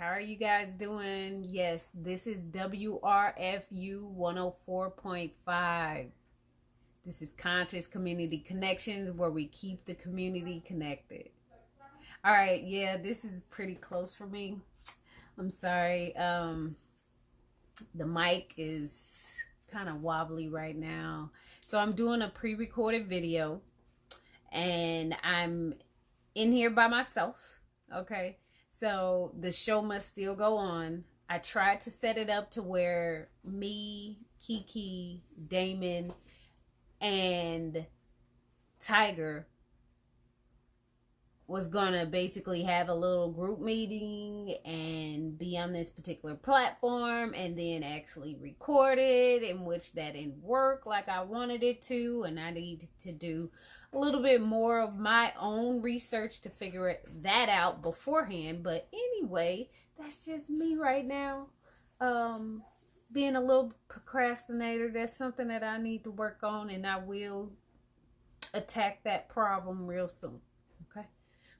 are you guys doing? Yes, this is WRFU 104.5. This is Conscious Community Connections, where we keep the community connected. All right, yeah, this is pretty close for me. I'm sorry. The mic is kind of wobbly right now. So I'm doing a pre-recorded video and I'm in here by myself. Okay. So the show must still go on. I tried to set it up to where me, Kiki, Damon, and Tiger was gonna basically have a little group meeting and be on this particular platform and then actually record it, in which that didn't work like I wanted it to, and I needed to do a little bit more of my own research to figure that out beforehand. But anyway, that's just me right now, being a little procrastinator. That's something that I need to work on, and I will attack that problem real soon. Okay.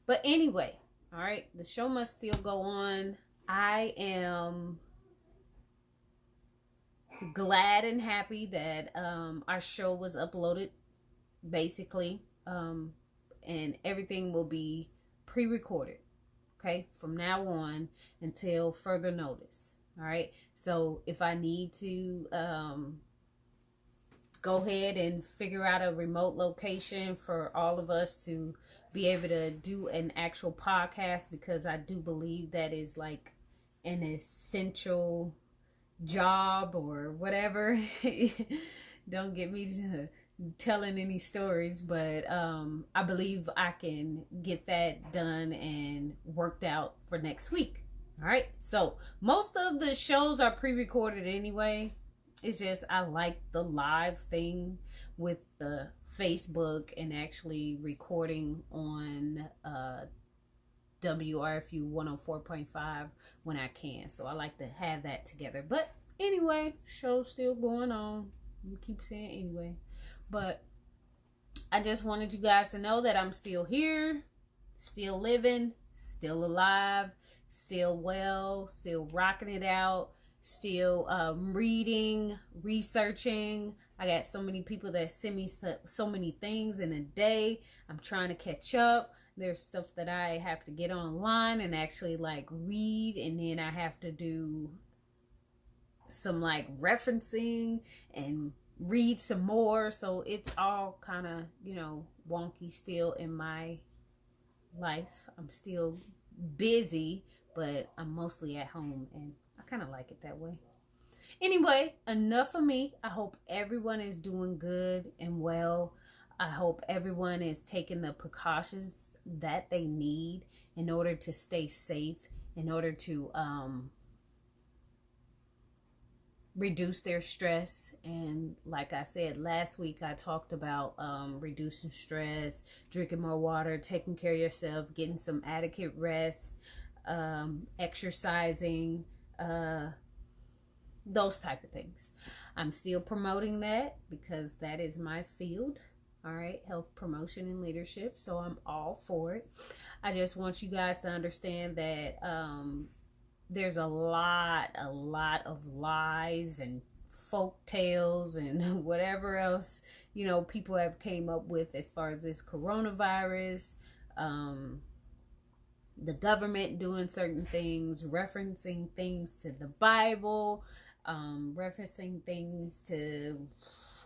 But anyway, all right, the show must still go on. I am glad and happy that our show was uploaded, basically, and everything will be pre-recorded, okay, from now on until further notice. All right, so if I need to go ahead and figure out a remote location for all of us to be able to do an actual podcast, because I do believe that is like an essential job or whatever. Don't get me to telling any stories, but I believe I can get that done and worked out for next week. All right, so most of the shows are pre-recorded anyway. It's just I like the live thing with the Facebook and actually recording on WRFU 104.5 when I can. So I like to have that together. But anyway, show's still going on. You keep saying anyway. But I just wanted you guys to know that I'm still here, still living, still alive, still well, still rocking it out, still reading, researching. I got so many people that send me so many things in a day. I'm trying to catch up. There's stuff that I have to get online and actually like read, and then I have to do some like referencing and read some more. So it's all kind of, wonky still in my life. I'm still busy, but I'm mostly at home, and I kind of like it that way. Anyway, enough of me. I hope everyone is doing good and well. I hope everyone is taking the precautions that they need in order to stay safe, in order to reduce their stress. And like I said last week, I talked about reducing stress, drinking more water, taking care of yourself, getting some adequate rest, exercising, those type of things. I'm still promoting that because that is my field. All right, health promotion and leadership. So I'm all for it. I just want you guys to understand that there's a lot of lies and folk tales and whatever else, people have came up with as far as this coronavirus, the government doing certain things, referencing things to the Bible, referencing things to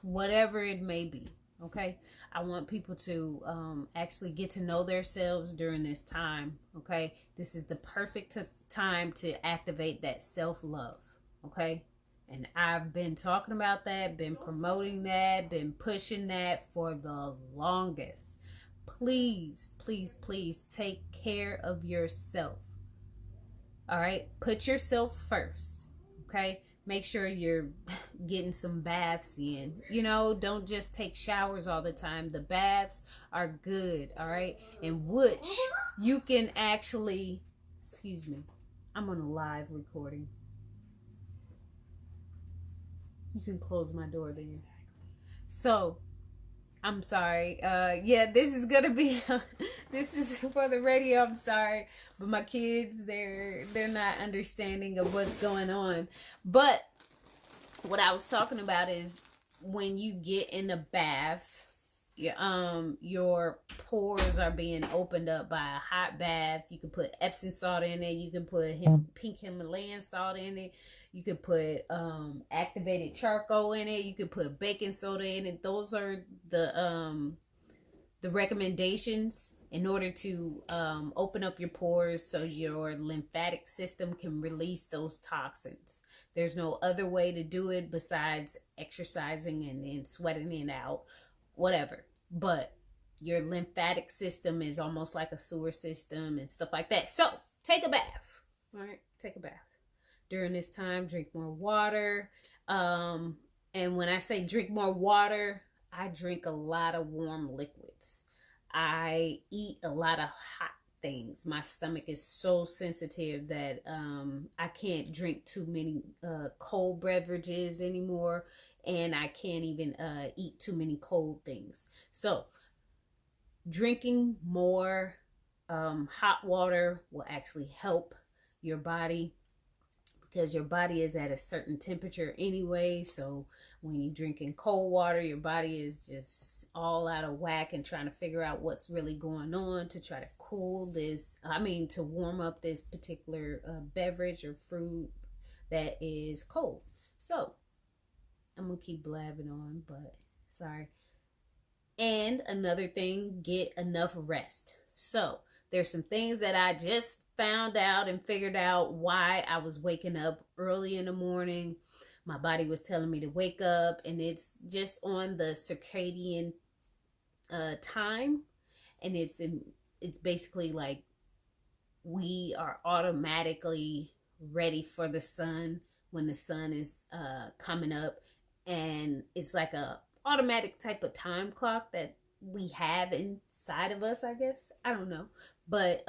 whatever it may be. Okay, I want people to actually get to know themselves during this time. Okay, this is the perfect time to activate that self-love. Okay, and I've been talking about that, been promoting that, been pushing that for the longest. Please, please, please take care of yourself. All right, put yourself first. Okay, make sure you're getting some baths in. Don't just take showers all the time. The baths are good, all right? In which you can actually, excuse me, I'm on a live recording. You can close my door then. So, I'm sorry. Yeah, this is gonna be this is for the radio. I'm sorry, but my kids, they're not understanding of what's going on. But what I was talking about is when you get in a bath, your pores are being opened up by a hot bath. You can put Epsom salt in it. You can put pink Himalayan salt in it. You could put activated charcoal in it. You could put baking soda in it. Those are the recommendations in order to open up your pores so your lymphatic system can release those toxins. There's no other way to do it besides exercising and then sweating it out, whatever. But your lymphatic system is almost like a sewer system and stuff like that. So take a bath. All right, take a bath. During this time, drink more water. And when I say drink more water, I drink a lot of warm liquids. I eat a lot of hot things. My stomach is so sensitive that I can't drink too many cold beverages anymore, and I can't even eat too many cold things. So drinking more hot water will actually help your body, because your body is at a certain temperature anyway. So when you're drinking cold water, your body is just all out of whack and trying to figure out what's really going on to try to cool this, to warm up this particular beverage or fruit that is cold. So I'm gonna keep blabbing on, but sorry. And another thing, get enough rest. So there's some things that I just found out and figured out why I was waking up early in the morning. My body was telling me to wake up, and it's just on the circadian time, and it's basically like we are automatically ready for the sun when the sun is coming up, and it's like a automatic type of time clock that we have inside of us, I guess. I don't know, but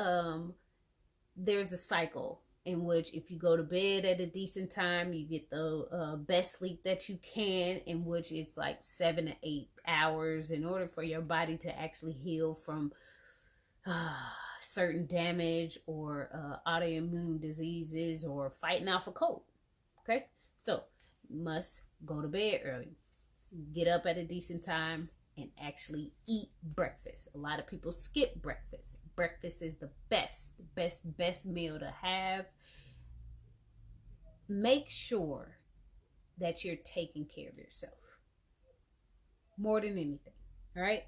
there's a cycle in which if you go to bed at a decent time, you get the best sleep that you can, in which it's like 7 to 8 hours in order for your body to actually heal from certain damage or autoimmune diseases or fighting off a cold. Okay, so you must go to bed early, get up at a decent time, and actually eat breakfast. A lot of people skip breakfast. Breakfast is the best meal to have. Make sure that you're taking care of yourself more than anything. All right,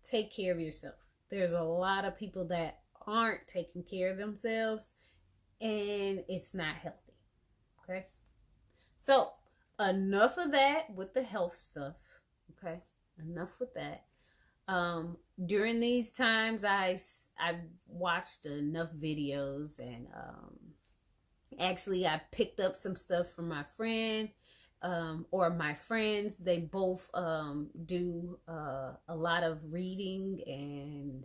take care of yourself. There's a lot of people that aren't taking care of themselves, and it's not healthy. Okay, so enough of that with the health stuff. Okay, enough with that. During these times, I've watched enough videos, and actually I picked up some stuff from my friend, or my friends. They both do a lot of reading, and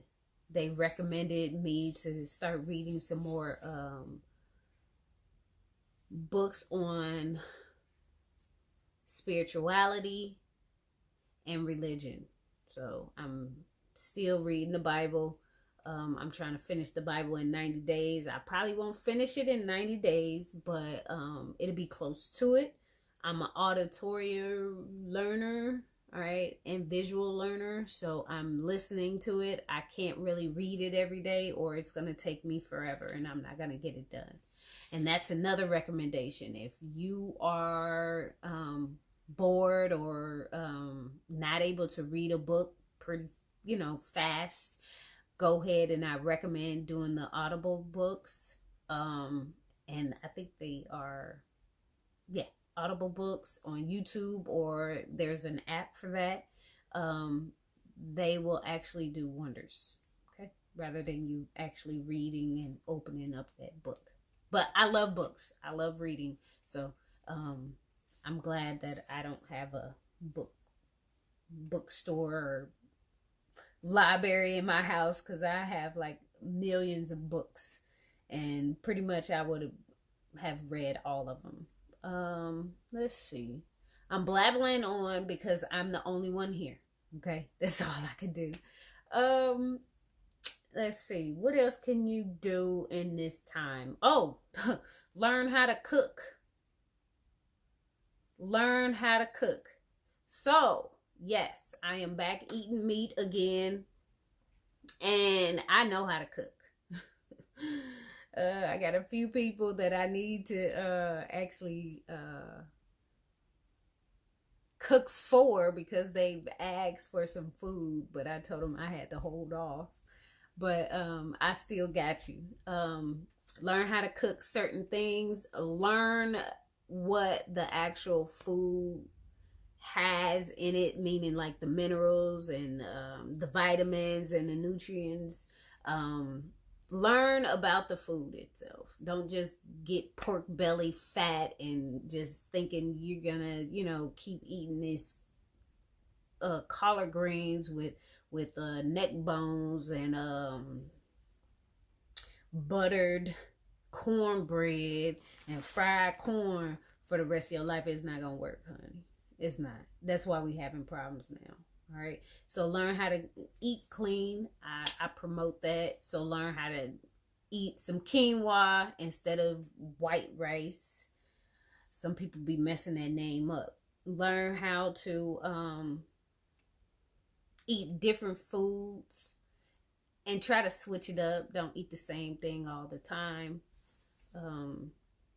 they recommended me to start reading some more books on spirituality and religion. So I'm still reading the Bible. I'm trying to finish the Bible in 90 days. I probably won't finish it in 90 days, but it'll be close to it. I'm an auditory learner, all right, and visual learner. So I'm listening to it. I can't really read it every day, or it's going to take me forever and I'm not going to get it done. And that's another recommendation. If you are bored or not able to read a book pretty fast, go ahead, and I recommend doing the Audible books, and I think they are Audible books on YouTube, or there's an app for that. They will actually do wonders, okay, rather than you actually reading and opening up that book. But I love books, I love reading, so I'm glad that I don't have a bookstore or library in my house, because I have like millions of books, and pretty much I would have read all of them. Let's see. I'm blabbling on because I'm the only one here. Okay, that's all I could do. Um, let's see, what else can you do in this time? Oh, learn how to cook. Learn how to cook. So, yes, I am back eating meat again, and I know how to cook. I got a few people that I need to actually cook for because they've asked for some food, but I told them I had to hold off. But I still got you. Learn how to cook certain things. Learn what the actual food has in it, meaning like the minerals and the vitamins and the nutrients. Um, Learn about the food itself. Don't just get pork belly fat and just thinking you're gonna, keep eating this collard greens with neck bones and buttered cornbread and fried corn for the rest of your life. It's not gonna work, honey. It's not. That's why we having problems now. All right. So learn how to eat clean. I promote that. So learn how to eat some quinoa instead of white rice. Some people be messing that name up. Learn how to eat different foods and try to switch it up. Don't eat the same thing all the time.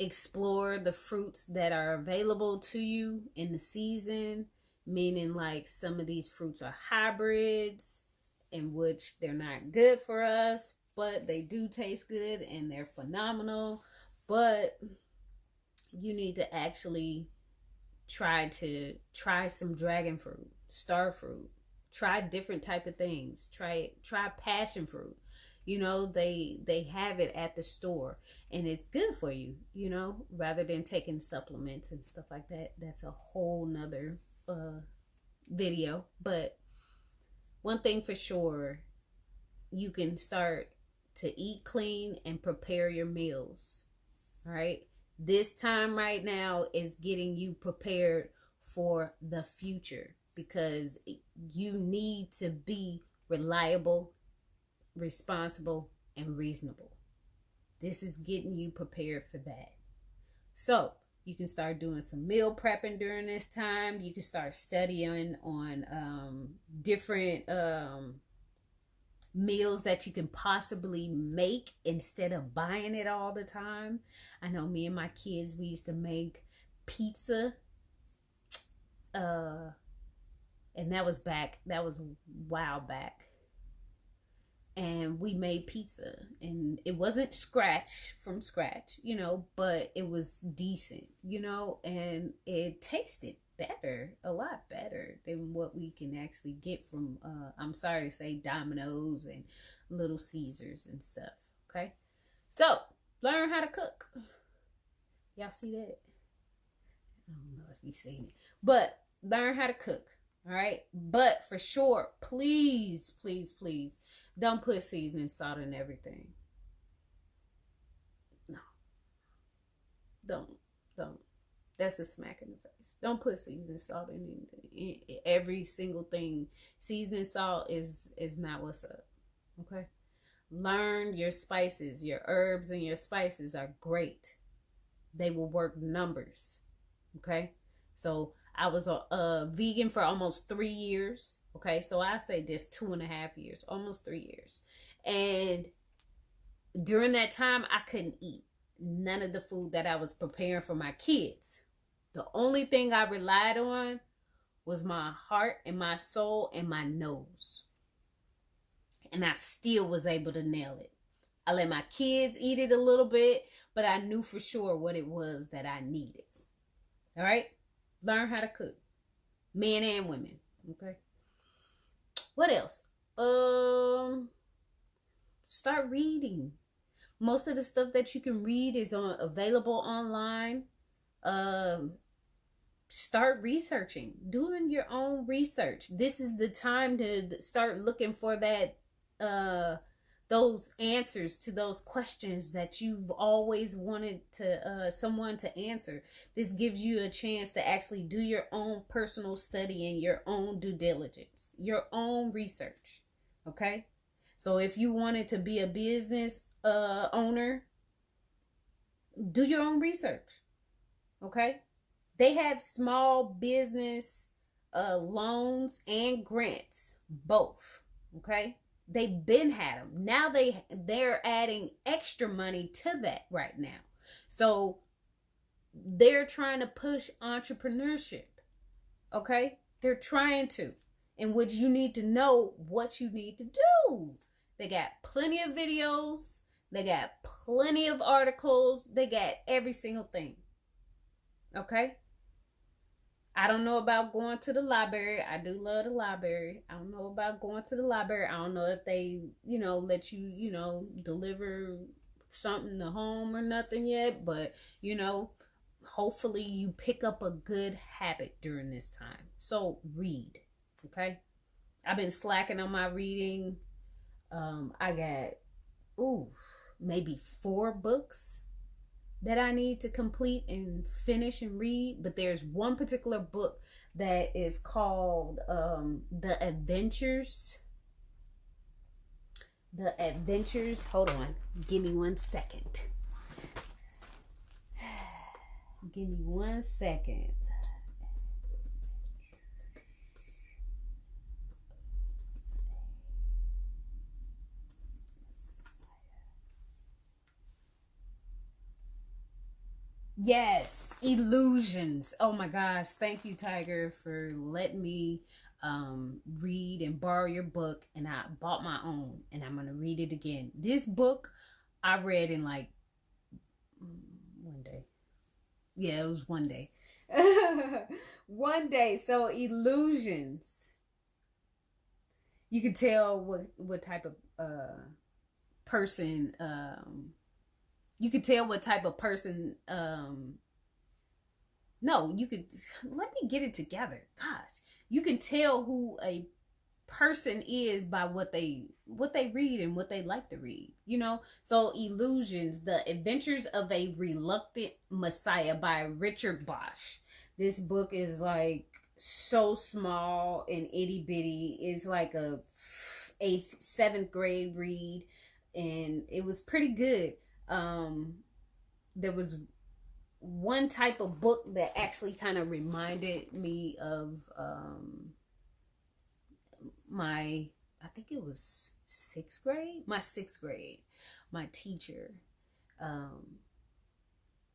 Explore the fruits that are available to you in the season, meaning like some of these fruits are hybrids, in which they're not good for us, but they do taste good and they're phenomenal. But you need to actually try some dragon fruit, star fruit, try different type of things, try passion fruit. They have it at the store and it's good for you, rather than taking supplements and stuff like that. That's a whole nother video. But one thing for sure, you can start to eat clean and prepare your meals. All right, this time right now is getting you prepared for the future, because you need to be reliable, responsible, and reasonable. This is getting you prepared for that. So you can start doing some meal prepping during this time. You can start studying on different meals that you can possibly make instead of buying it all the time. I know me and my kids, we used to make pizza, and that was a while back, and we made pizza, and it wasn't from scratch, but it was decent, and it tasted better, a lot better than what we can actually get from I'm sorry to say, Domino's and Little Caesars and stuff. Okay, so learn how to cook. Y'all see that? I don't know if you seen it, but learn how to cook. All right, but for sure, please, please, please, don't put seasoning salt in everything. No, don't. That's a smack in the face. Don't put seasoning salt in every single thing. Seasoning salt is not what's up. Okay? Learn your spices. Your herbs and your spices are great. They will work numbers. Okay? So I was a vegan for almost 3 years. Okay? So I say just 2.5 years, almost 3 years. And during that time, I couldn't eat none of the food that I was preparing for my kids. The only thing I relied on was my heart and my soul and my nose. And I still was able to nail it. I let my kids eat it a little bit, but I knew for sure what it was that I needed. All right? Learn how to cook. Men and women. Okay? What else? Start reading. Most of the stuff that you can read is available online. Start researching, doing your own research. This is the time to start looking for that those answers to those questions that you've always wanted to someone to answer. This gives you a chance to actually do your own personal study and your own due diligence, your own research. Okay? So if you wanted to be a business owner, do your own research. Okay? They have small business loans and grants, both. Okay? They've been had them. Now they're adding extra money to that right now. So they're trying to push entrepreneurship. Okay? They're trying to. In which you need to know what you need to do. They got plenty of videos. They got plenty of articles. They got every single thing. Okay? I don't know about going to the library. I do love the library. I don't know about going to the library. I don't know if they, let you, deliver something to home or nothing yet. But, hopefully you pick up a good habit during this time. So read, okay? I've been slacking on my reading. I got, maybe 4 books that I need to complete and finish and read. But there's one particular book that is called The Adventures. Hold on. Give me 1 second. Give me 1 second. Yes, Illusions. Oh my gosh. Thank you, Tiger, for letting me read and borrow your book. And I bought my own and I'm going to read it again. This book I read in like 1 day. Yeah, it was 1 day. 1 day. So Illusions. You can tell what type of person you could tell what type of person no, you could let me get it together. Gosh. You can tell who a person is by what they read and what they like to read, So Illusions, The Adventures of a Reluctant Messiah by Richard Bosch. This book is like so small and itty bitty. It's like a 7th grade read, and it was pretty good. There was one type of book that actually kind of reminded me of I think it was 6th grade, my 6th grade, my teacher,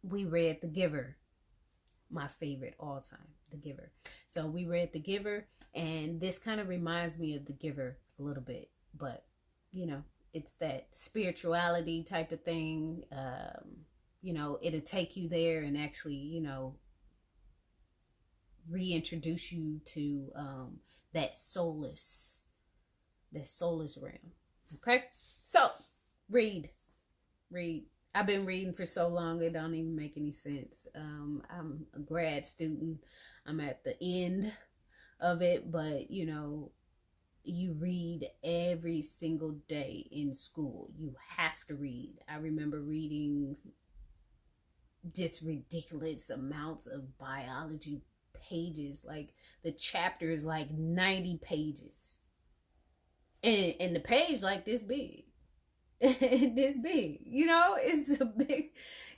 we read The Giver, my favorite all time, The Giver. So we read The Giver, and this kind of reminds me of The Giver a little bit, but it's that spirituality type of thing. It'll take you there and actually, reintroduce you to that soulless realm. Okay? So, read. I've been reading for so long it don't even make any sense. I'm a grad student. I'm at the end of it, but you read every single day in school. You have to read. I remember reading just ridiculous amounts of biology pages. Like the chapter is like 90 pages. And the page like this big. This big. It's a big,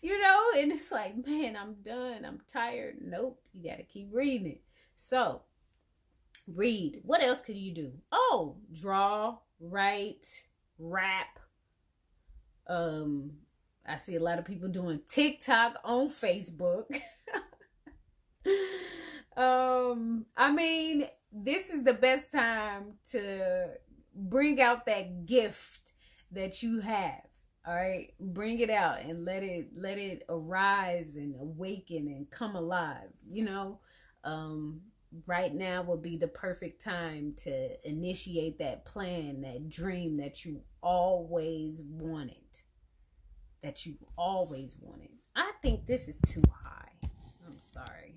and it's like, man, I'm done. I'm tired. Nope. You got to keep reading it. So, read. What else could you do? Oh, draw, write, rap. I see a lot of people doing TikTok on Facebook. I mean, this is the best time to bring out that gift that you have. All right, bring it out and let it arise and awaken and come alive. Right now would be the perfect time to initiate that plan, that dream that you always wanted. I think this is too high. I'm sorry.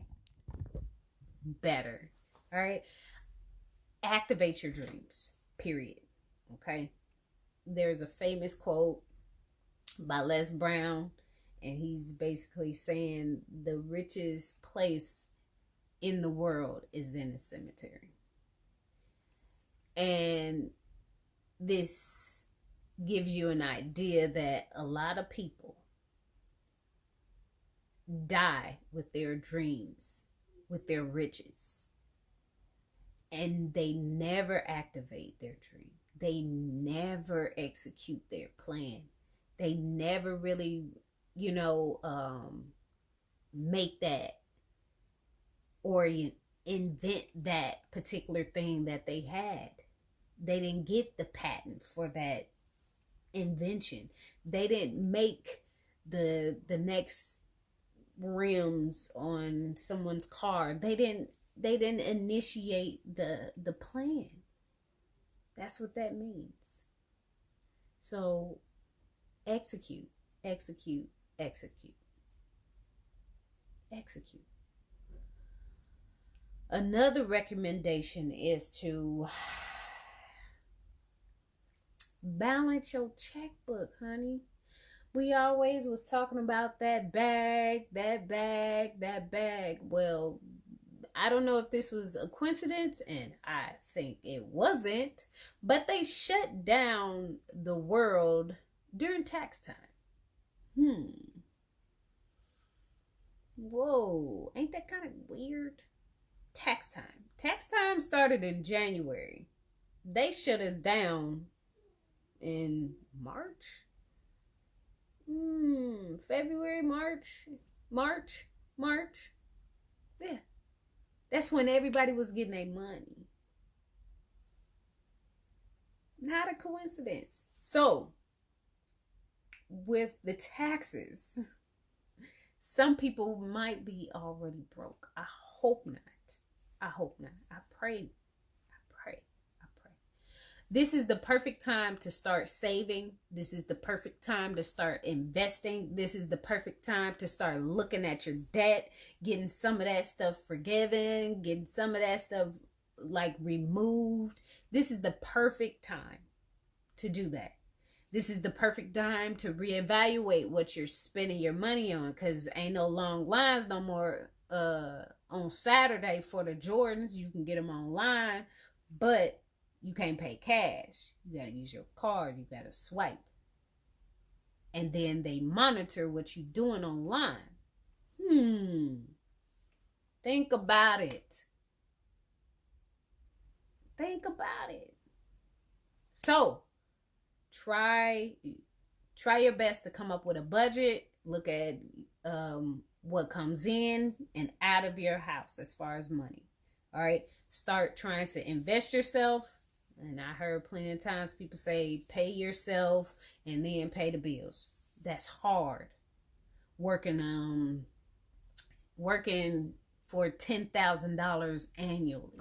Better. All right. Activate your dreams. Period. Okay. there's a famous quote by Les Brown, and he's basically saying the richest place in the world is in a cemetery. And this gives you an idea that a lot of people die with their dreams, with their riches, and they never activate their dream. They never execute their plan. They never really, make that or invent that particular thing that they had. They didn't get the patent for that invention. They didn't make the next rims on someone's car. They didn't initiate the plan. That's what that means. So execute, execute, execute, execute. Another recommendation is to balance your checkbook, honey. We always was talking about that bag. Well, I don't know if this was a coincidence, and I think it wasn't, but they shut down the world during tax time. Whoa, ain't that kind of weird? Tax time. Tax time started in January. They shut us down in March. February, March. Yeah. That's when everybody was getting their money. Not a coincidence. So, with the taxes, some people might be already broke. I hope not. I pray. This is the perfect time to start saving. This is the perfect time to start investing. This is the perfect time to start looking at your debt, getting some of that stuff forgiven, getting some of that stuff like removed. This is the perfect time to do that. This is the perfect time to reevaluate what you're spending your money on, because ain't no long lines no more on Saturday for the Jordans. You can get them online, but you can't pay cash. You got to use your card. You got to swipe. And then they monitor what you're doing online. Think about it. So, try your best to come up with a budget. Look at what comes in and out of your house as far as money. All right. Start trying to invest yourself. And I heard plenty of times people say, pay yourself and then pay the bills. That's hard. Working for $10,000 annually.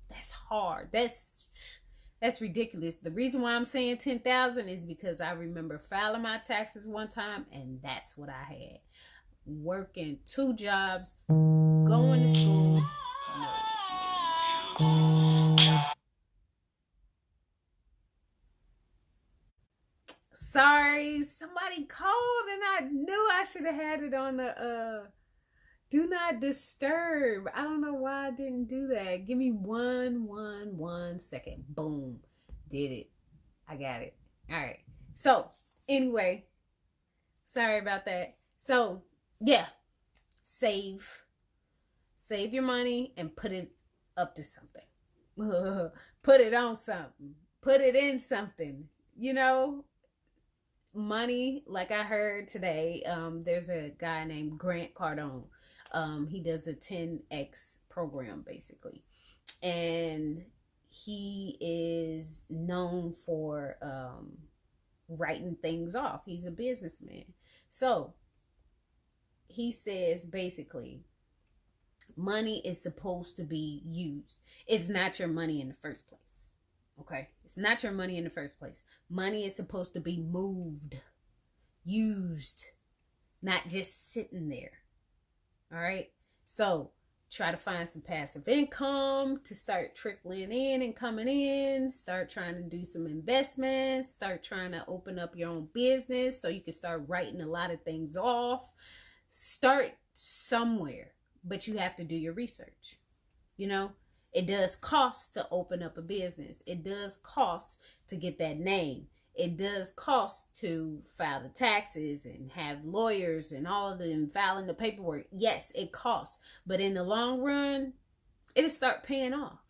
That's hard. That's ridiculous. The reason why I'm saying 10,000 is because I remember filing my taxes one time, and that's what I had. Working 2 jobs, going to school. Sorry, somebody called and I knew I should have had it on the do not disturb. I don't know why I didn't do that. Give me one second. Boom. Did it. I got it. All right. So, anyway, sorry about that. So, yeah. Save your money and put it up to something. Put it on something. Put it in something. Money, like I heard today, there's a guy named Grant Cardone. He does the 10X program, basically. And he is known for writing things off. He's a businessman. So, he says, basically, money is supposed to be used. It's not your money in the first place. Okay? It's not your money in the first place. Money is supposed to be moved, used, not just sitting there. All right? So, try to find some passive income to start trickling in and coming in. Start trying to do some investments. Start trying to open up your own business so you can start writing a lot of things off. Start somewhere, but you have to do your research. You know, it does cost to open up a business. It does cost to get that name. It does cost to file the taxes and have lawyers and all of them filing the paperwork. Yes, it costs. But in the long run, it'll start paying off.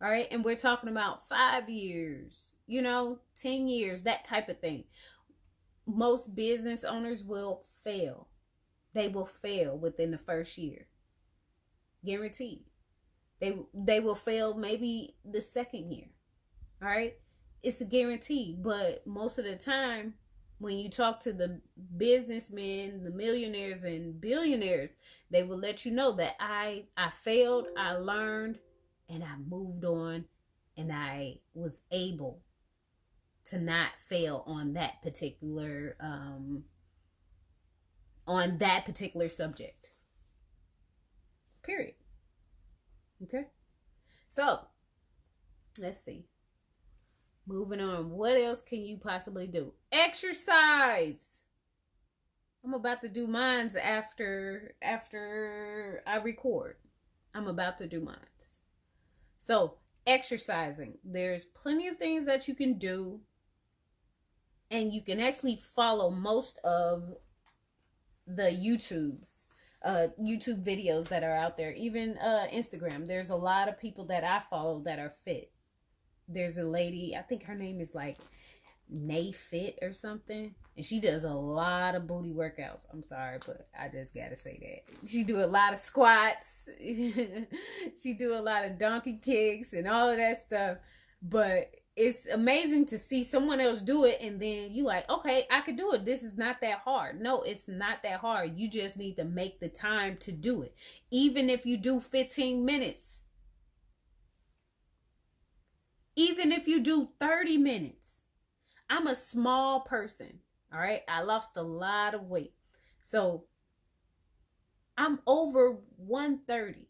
All right. And we're talking about 5 years, 10 years, that type of thing. Most business owners will fail. They will fail within the first year. Guaranteed. They will fail maybe the second year. All right. It's a guarantee, but most of the time when you talk to the businessmen, the millionaires and billionaires, they will let you know that I failed, I learned, and I moved on, and I was able to not fail on that particular subject. Period. Okay? So, let's see. Moving on. What else can you possibly do? Exercise. I'm about to do mines after I record. I'm about to do mines. So, exercising. There's plenty of things that you can do. And you can actually follow most of the YouTube videos that are out there. Even Instagram. There's a lot of people that I follow that are fit. There's a lady, I think her name is like Nay Fit or something, and she does a lot of booty workouts. I'm sorry, but I just gotta say that. She do a lot of squats. She do a lot of donkey kicks and all of that stuff. But it's amazing to see someone else do it, and then you like, okay, I could do it. This is not that hard. No, it's not that hard. You just need to make the time to do it. Even if you do 15 minutes. Even if you do 30 minutes. I'm a small person. All right. I lost a lot of weight. So I'm over 130.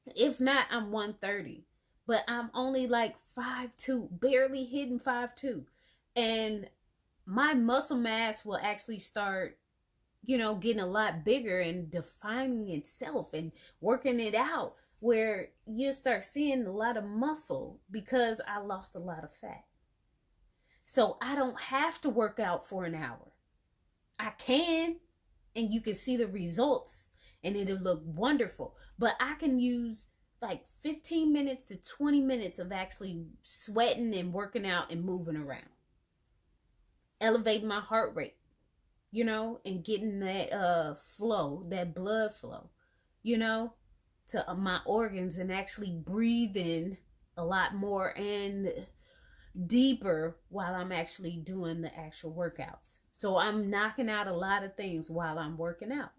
If not, I'm 130. But I'm only like 5'2", barely hitting 5'2". And my muscle mass will actually start, getting a lot bigger and defining itself and working it out, where you start seeing a lot of muscle because I lost a lot of fat. So I don't have to work out for an hour. I can, and you can see the results, and it'll look wonderful. But I can use like 15 minutes to 20 minutes of actually sweating and working out and moving around. Elevating my heart rate, and getting that flow, that blood flow, to my organs, and actually breathing a lot more and deeper while I'm actually doing the actual workouts. So I'm knocking out a lot of things while I'm working out.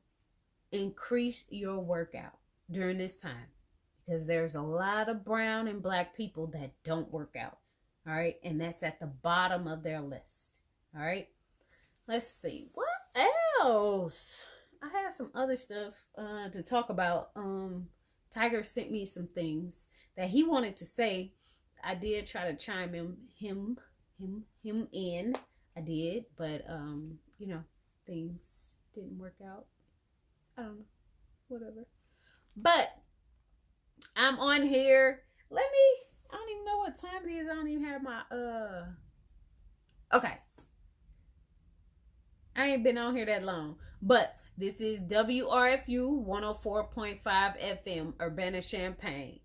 Increase your workout during this time, because there's a lot of brown and black people that don't work out. All right. And that's at the bottom of their list. All right. Let's see. What else? I have some other stuff to talk about. Tiger sent me some things that he wanted to say. I did try to chime him in. I did, but things didn't work out. I don't know. Whatever. But I'm on here. I don't even know what time it is. I don't even have my okay. I ain't been on here that long. But this is WRFU 104.5 FM, Urbana-Champaign.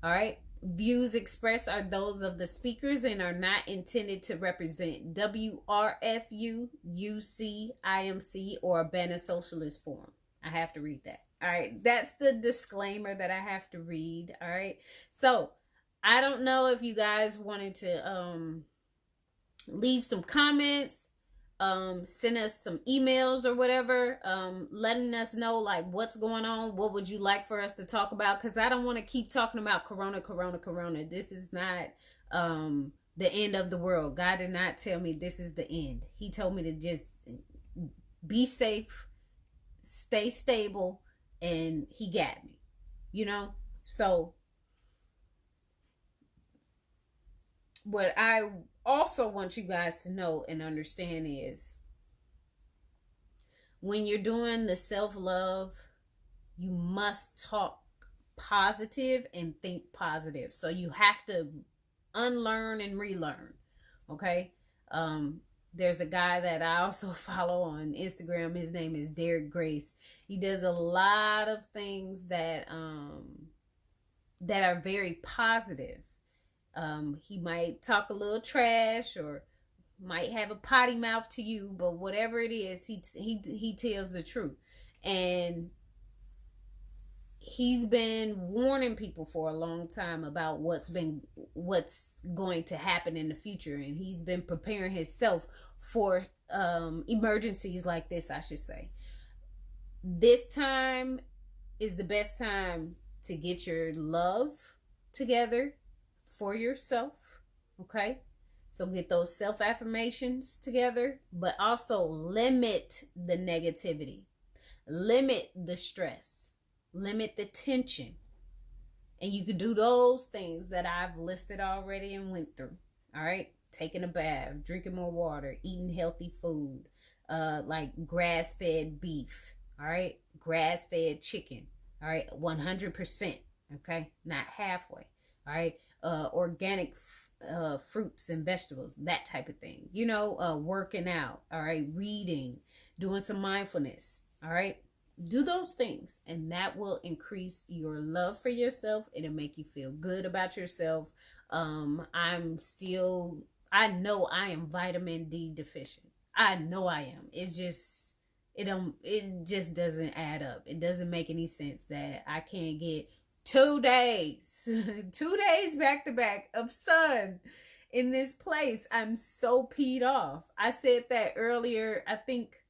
All right. Views expressed are those of the speakers and are not intended to represent WRFU, UC, IMC, or Urbana Socialist Forum. I have to read that. All right. That's the disclaimer that I have to read. All right. So I don't know if you guys wanted to leave some comments, send us some emails or whatever, letting us know like what's going on. What would you like for us to talk about? Because I don't want to keep talking about corona. This is not the end of the world. God did not tell me this is the end. He told me to just be safe, stay stable, and he got me. you know? So what I also want you guys to know and understand is when you're doing the self-love, you must talk positive and think positive. So you have to unlearn and relearn. Okay. There's a guy that I also follow on Instagram. His name is Derek Grace. He does a lot of things that that are very positive. He might talk a little trash or might have a potty mouth to you, but whatever it is, he tells the truth. And he's been warning people for a long time about what's going to happen in the future, and he's been preparing himself for emergencies like this, I should say. This time is the best time to get your love together for yourself. Okay, so get those self affirmations together, but also limit the negativity, limit the stress, limit the tension. And you can do those things that I've listed already and went through. All right, taking a bath, drinking more water, eating healthy food, like grass-fed beef. All right, grass-fed chicken. All right, 100%. Okay, not halfway. All right, organic fruits and vegetables, that type of thing. You know, working out. All right, reading, doing some mindfulness. All right, do those things, and that will increase your love for yourself. It'll make you feel good about yourself. I know I am vitamin D deficient. I know I am. It just doesn't add up. It doesn't make any sense that I can't get 2 days 2 days back to back of sun in this place. I'm so peed off. I said that earlier, I think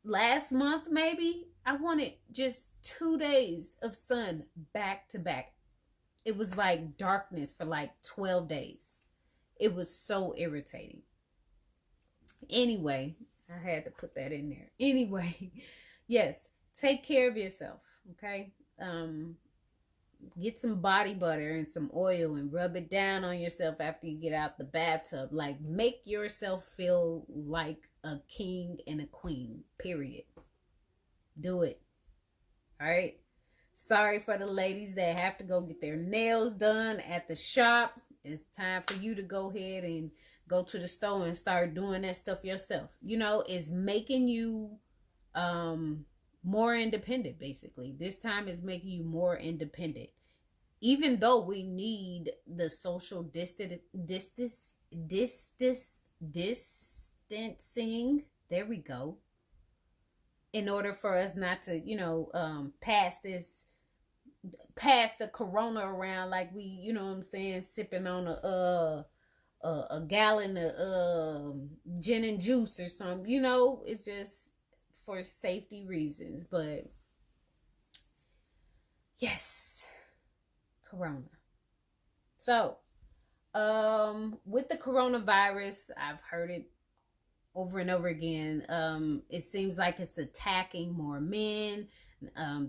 last month maybe. I wanted just 2 days of sun back to back. It was like darkness for like 12 days. It was so irritating. Anyway, I had to put that in there. Anyway, yes, take care of yourself, okay? Get some body butter and some oil and rub it down on yourself after you get out the bathtub. Like, make yourself feel like a king and a queen, period. Do it. All right? Sorry for the ladies that have to go get their nails done at the shop. It's time for you to go ahead and go to the store and start doing that stuff yourself. You know, it's making you more independent, basically. This time is making you more independent. Even though we need the social distancing, there we go, in order for us not to, pass the corona around like we, you know what I'm saying, sipping on a gallon of gin and juice or something. You know, it's just for safety reasons. But yes, corona. So with the coronavirus, I've heard it over and over again. It seems like it's attacking more men.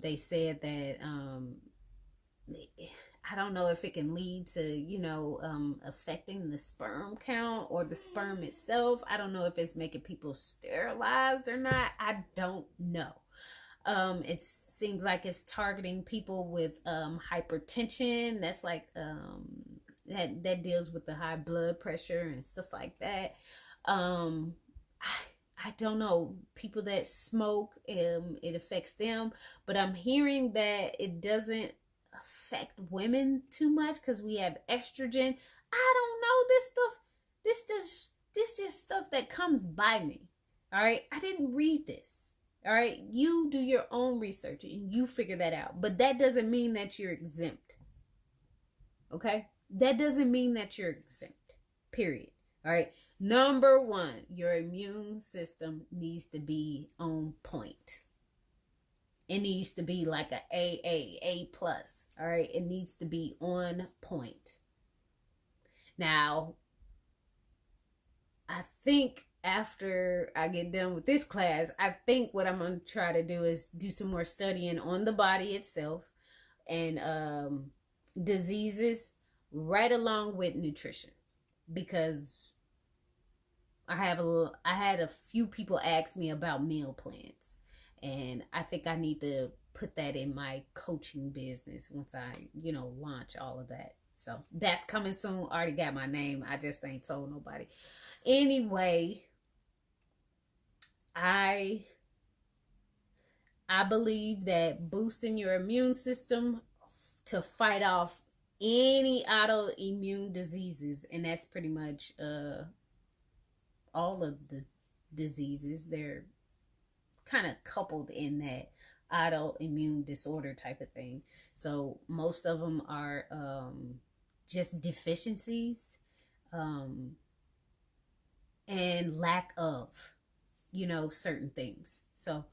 They said that I don't know if it can lead to, affecting the sperm count or the sperm itself. I don't know if it's making people sterilized or not. I don't know. It seems like it's targeting people with hypertension. That's like that deals with the high blood pressure and stuff like that. I don't know. People that smoke, it affects them, but I'm hearing that it doesn't affect women too much because we have estrogen. I don't know. This just stuff that comes by me. All right, I didn't read this. All right, you do your own research and you figure that out. But that doesn't mean that you're exempt. Okay, that doesn't mean that you're exempt. Period. All right. Number one, your immune system needs to be on point. It needs to be like a A plus. All right. It needs to be on point. Now, I think after I get done with this class, I think what I'm going to try to do is do some more studying on the body itself. and diseases right along with nutrition, because I had a few people ask me about meal plans, and I think I need to put that in my coaching business once I, launch all of that. So that's coming soon. I already got my name. I just ain't told nobody. Anyway, I believe that boosting your immune system to fight off any autoimmune diseases, and that's pretty much all of the diseases, they're kind of coupled in that autoimmune disorder type of thing. So most of them are just deficiencies and lack of, certain things. So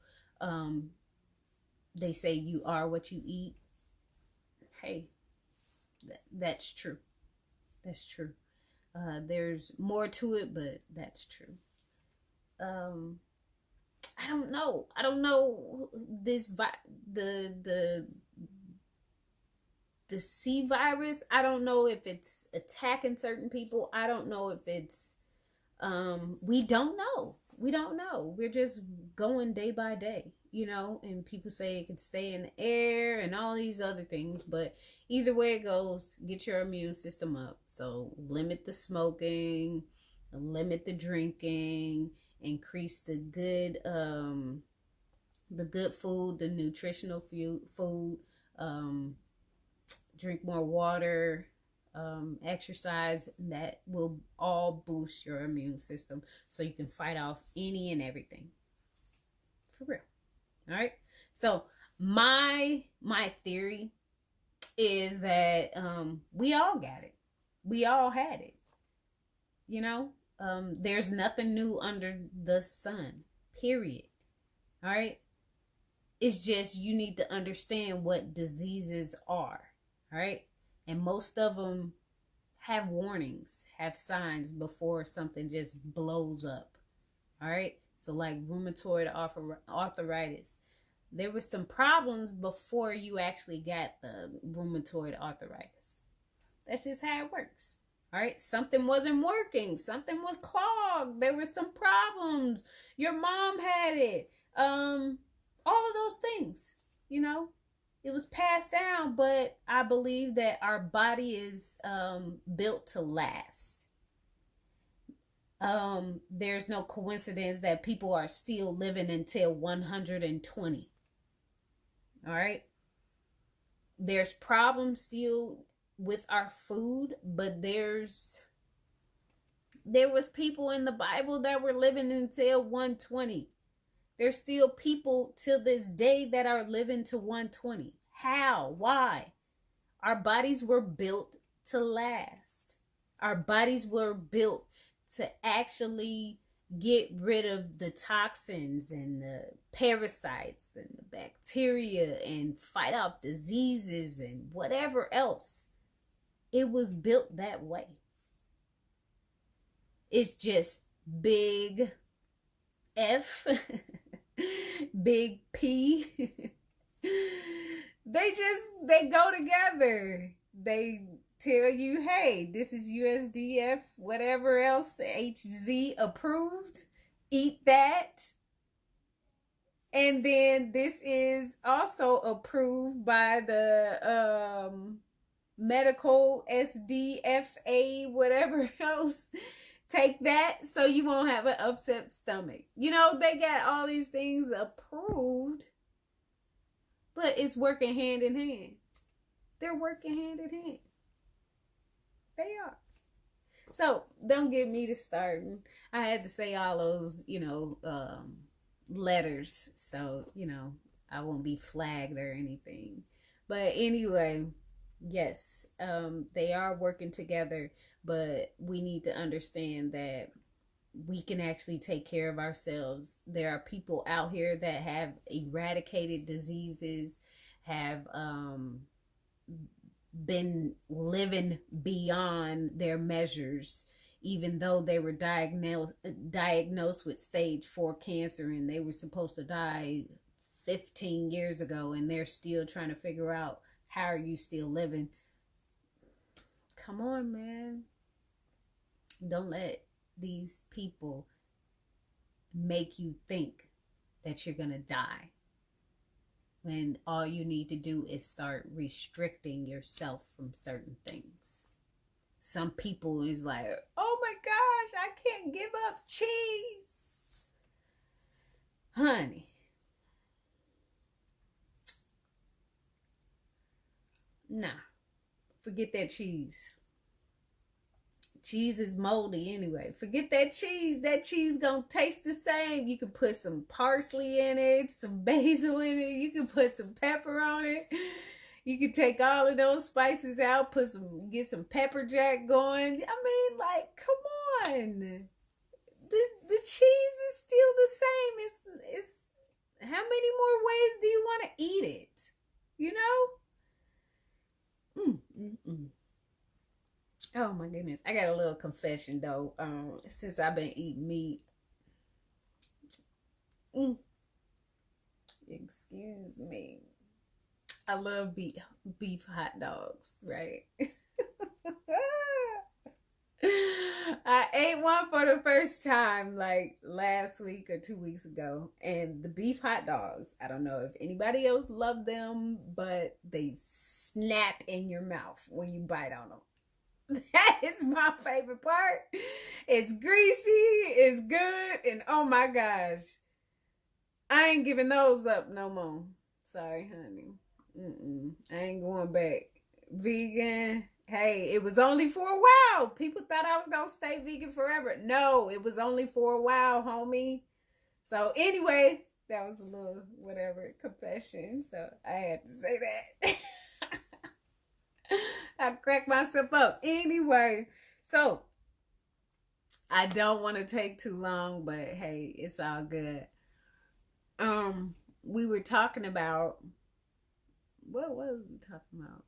they say you are what you eat. Hey, that's true. That's true. There's more to it, but that's true. I don't know. I don't know this the C virus. I don't know if it's attacking certain people. I don't know if it's we don't know. We don't know. We're just going day by day, and people say it can stay in the air and all these other things, but either way it goes, get your immune system up. So limit the smoking, limit the drinking, increase the good food, the nutritional food, drink more water, exercise. That will all boost your immune system so you can fight off any and everything. For real. All right. So my theory is that we all got it. We all had it. There's nothing new under the sun. Period. All right. It's just you need to understand what diseases are. All right. And most of them have warnings, have signs before something just blows up. All right. So like rheumatoid arthritis, there was some problems before you actually got the rheumatoid arthritis. That's just how it works. All right. Something wasn't working. Something was clogged. There were some problems. Your mom had it. All of those things, it was passed down, but I believe that our body is built to last. There's no coincidence that people are still living until 120. All right. There's problems still with our food, but there was people in the Bible that were living until 120. There's still people till this day that are living to 120. How? Why? Our bodies were built to last. Our bodies were built to actually get rid of the toxins and the parasites and the bacteria and fight off diseases and whatever else. It was built that way. It's just big F, big P. They go together. They tell you, hey, this is USDF, whatever else, HZ approved. Eat that. And then this is also approved by the medical SDFA, whatever else. Take that so you won't have an upset stomach. They got all these things approved, but it's working hand in hand. They're working hand in hand. They are. So don't get me to starting. I had to say all those, letters. So, I won't be flagged or anything. But anyway, yes, they are working together, but we need to understand that we can actually take care of ourselves. There are people out here that have eradicated diseases, have been living beyond their measures, even though they were diagnosed with stage 4 cancer and they were supposed to die 15 years ago, and they're still trying to figure out how are you still living? Come on, man. Don't let these people make you think that you're going to die, when all you need to do is start restricting yourself from certain things. Some people is like, oh my gosh, I can't give up cheese. Honey, nah, forget that cheese. Cheese is moldy anyway. Forget that cheese. That cheese gonna taste the same. You can put some parsley in it, some basil in it. You can put some pepper on it. You can take all of those spices out, get some pepper jack going. I mean, like, come on. The cheese is still the same. It's how many more ways do you want to eat it? You know? Oh my goodness. I got a little confession though. Since I've been eating meat. Excuse me. I love beef hot dogs, right? I ate one for the first time like last week or 2 weeks ago, and the beef hot dogs, I don't know if anybody else loved them, but they snap in your mouth when you bite on them. That is my favorite part. It's greasy, it's good, and oh my gosh, I ain't giving those up no more. Sorry, honey. I ain't going back. Vegan. Hey, it was only for a while. People thought I was gonna stay vegan forever. No, it was only for a while, homie. So anyway, that was a little whatever confession. So I had to say that. I cracked myself up. Anyway, so I don't want to take too long, but hey, it's all good. We were talking about what was we talking about?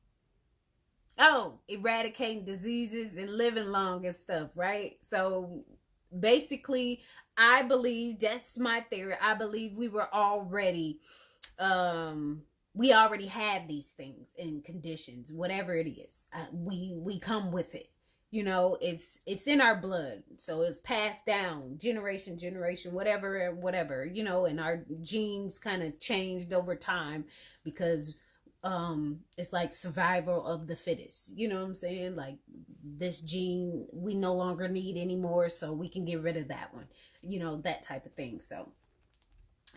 Oh, eradicating diseases and living long and stuff, right? So basically, I believe, that's my theory, I believe we already have these things and conditions, whatever it is. We come with it. You know, it's in our blood. So it's passed down generation, whatever, you know, and our genes kind of changed over time because it's like survival of the fittest. You know what I'm saying? Like, this gene we no longer need anymore, so we can get rid of that one. You know, that type of thing. So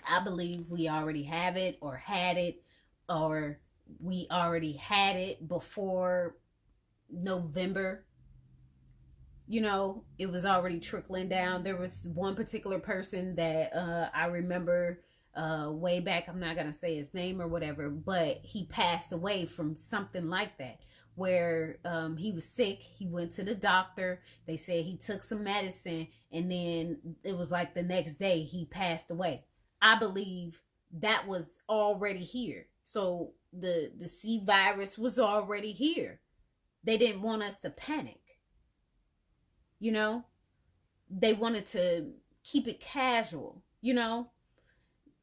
I believe we already have it, or had it, or we already had it before November. You know, it was already trickling down. There was one particular person that I remember way back. I'm not going to say his name or whatever, but he passed away from something like that, where he was sick. He went to the doctor. They said he took some medicine, and then it was like the next day he passed away. I believe that was already here. So the C virus was already here. They didn't want us to panic. You know, they wanted to keep it casual. You know,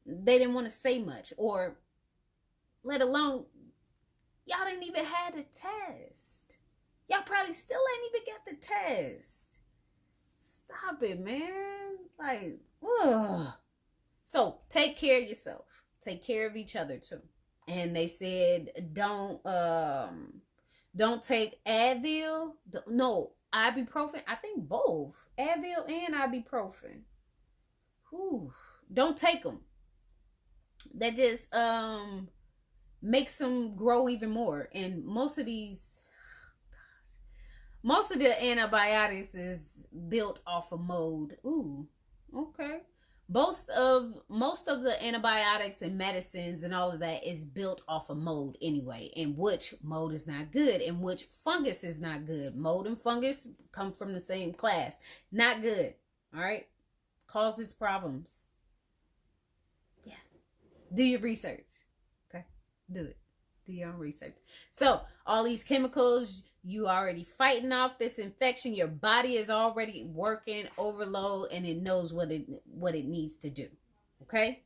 they didn't want to say much, or let alone, y'all didn't even have the test. Y'all probably still ain't even got the test. Stop it, man. Like, ugh. So take care of yourself. Take care of each other too. And they said don't take Advil. No, ibuprofen. I think both Advil and ibuprofen. Whew. Don't take them. That just makes them grow even more. And most of the antibiotics is built off of mold. Ooh, okay. Most of the antibiotics and medicines and all of that is built off of mold anyway, and which mold is not good, and which fungus is not good. Mold and fungus come from the same class. Not good. All right? Causes problems. Yeah. Do your research. Okay? Do it. Do your own research. So, all these chemicals, you already fighting off this infection. Your body is already working overload, and it knows what it needs to do. Okay?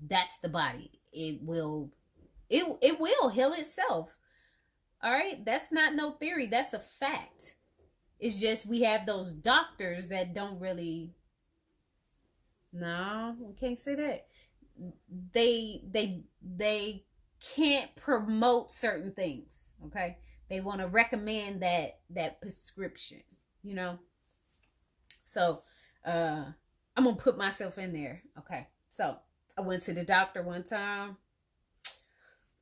That's the body. It will It will heal itself. All right, that's not no theory. That's a fact. It's just we have those doctors that don't really. No, we can't say that. They can't promote certain things. Okay, they want to recommend that prescription. You know, so I'm gonna put myself in there. Okay, so I went to the doctor one time,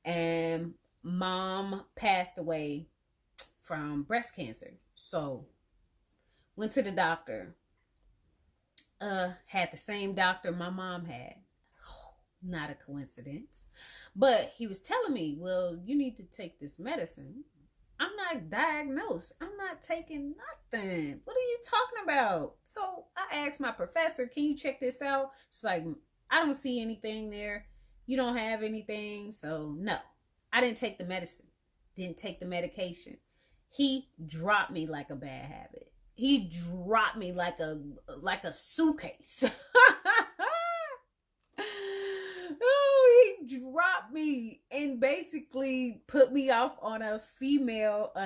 and mom passed away from breast cancer. So went to the doctor. Had the same doctor my mom had. Not a coincidence. But he was telling me, well, you need to take this medicine. I'm not diagnosed. I'm not taking nothing. What are you talking about? So I asked my professor, can you check this out? She's like, I don't see anything there. You don't have anything. So no, I didn't take the medicine. Didn't take the medication. He dropped me like a bad habit. He dropped me like a suitcase. Oh, he dropped me and basically put me off on a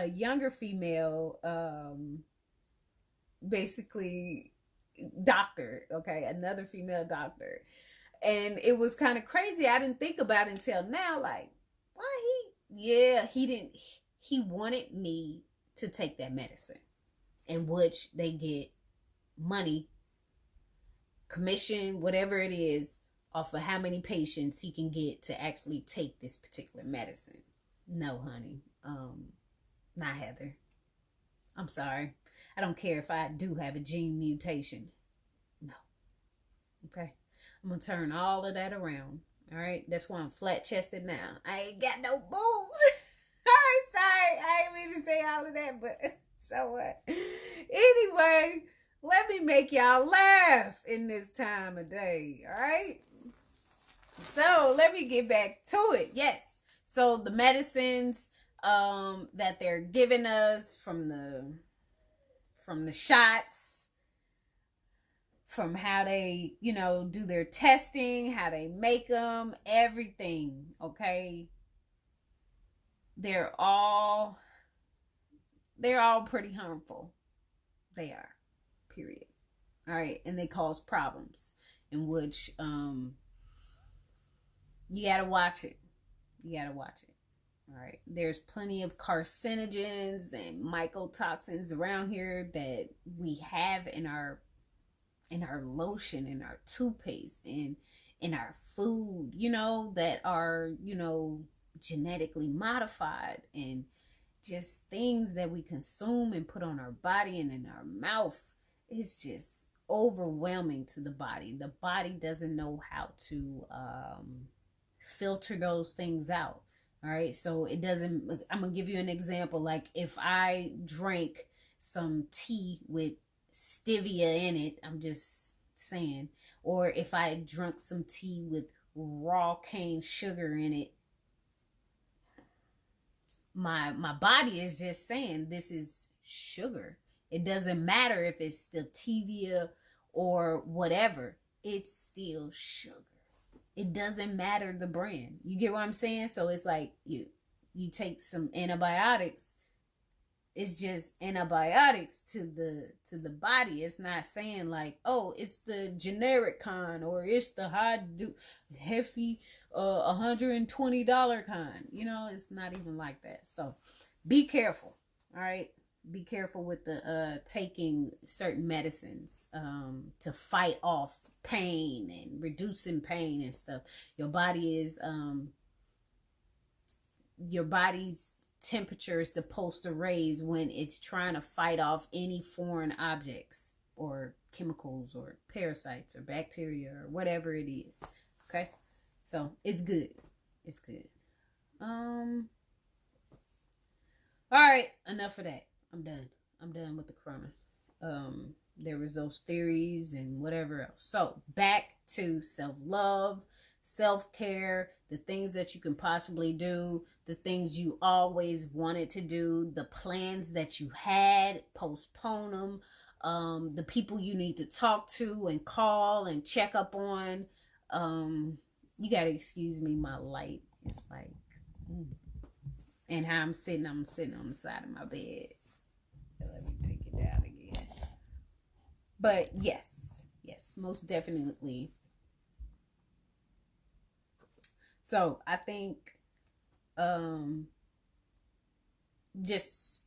younger female, basically doctor. Okay, another female doctor, and it was kind of crazy. I didn't think about it until now. Like, why he didn't. He wanted me to take that medicine, in which they get money, commission, whatever it is, off of how many patients he can get to actually take this particular medicine. No, honey. Not Heather. I'm sorry. I don't care if I do have a gene mutation. No. Okay. I'm gonna turn all of that around. All right. That's why I'm flat chested now. I ain't got no boobs. All right, sorry. I ain't mean to say all of that, but so what? Anyway, let me make y'all laugh in this time of day. All right. So let me get back to it. Yes. So the medicines that they're giving us from the shots, from how they, do their testing, how they make them, everything, okay? They're all pretty harmful. They are. Period. All right, and they cause problems in which you gotta watch it. All right, there's plenty of carcinogens and mycotoxins around here that we have in our lotion, in our toothpaste, in our food, that are, genetically modified, and just things that we consume and put on our body and in our mouth. It's just overwhelming to the body. The body doesn't know how to filter those things out. All right, so it doesn't. I'm gonna give you an example. Like if I drank some tea with stevia in it, I'm just saying, or if I drunk some tea with raw cane sugar in it, my body is just saying this is sugar. It doesn't matter if it's stevia or whatever. It's still sugar. It doesn't matter the brand. You get what I'm saying? So it's like you take some antibiotics. It's just antibiotics to the body. It's not saying like, oh, it's the generic kind, or it's the hefty $120 kind. It's not even like that. So be careful. All right. Be careful with the taking certain medicines to fight off pain and reducing pain and stuff. Your body's temperature is supposed to raise when it's trying to fight off any foreign objects or chemicals or parasites or bacteria or whatever it is. Okay, so it's good. All right, enough of that. I'm done with the corona. There was those theories and whatever else. So back to self-love, self-care, the things that you can possibly do, the things you always wanted to do, the plans that you had, postpone them, the people you need to talk to and call and check up on. You gotta excuse me, my light is like And how I'm sitting on the side of my bed. Let me take it down again. But yes, most definitely. So I think just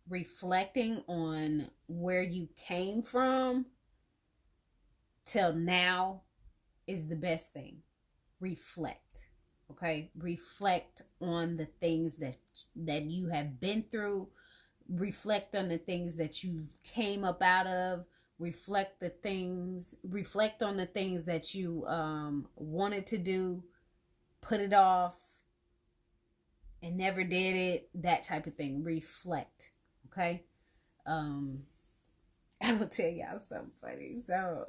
reflecting on where you came from till now is the best thing. Reflect. Okay? Reflect on the things that you have been through. Reflect on the things that you came up out of. Reflect on the things that you wanted to do, put it off, and never did it, that type of thing. Reflect. Okay? I will tell y'all something funny. So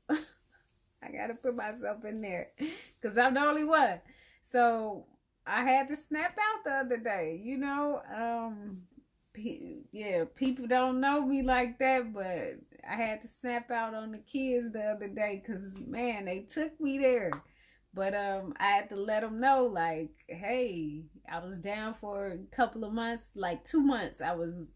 I gotta put myself in there because I'm the only one. So I had to snap out the other day, you know. Yeah, people don't know me like that, but I had to snap out on the kids the other day because, man, they took me there. But I had to let them know, like, hey, I was down for a couple of months, like 2 months. I was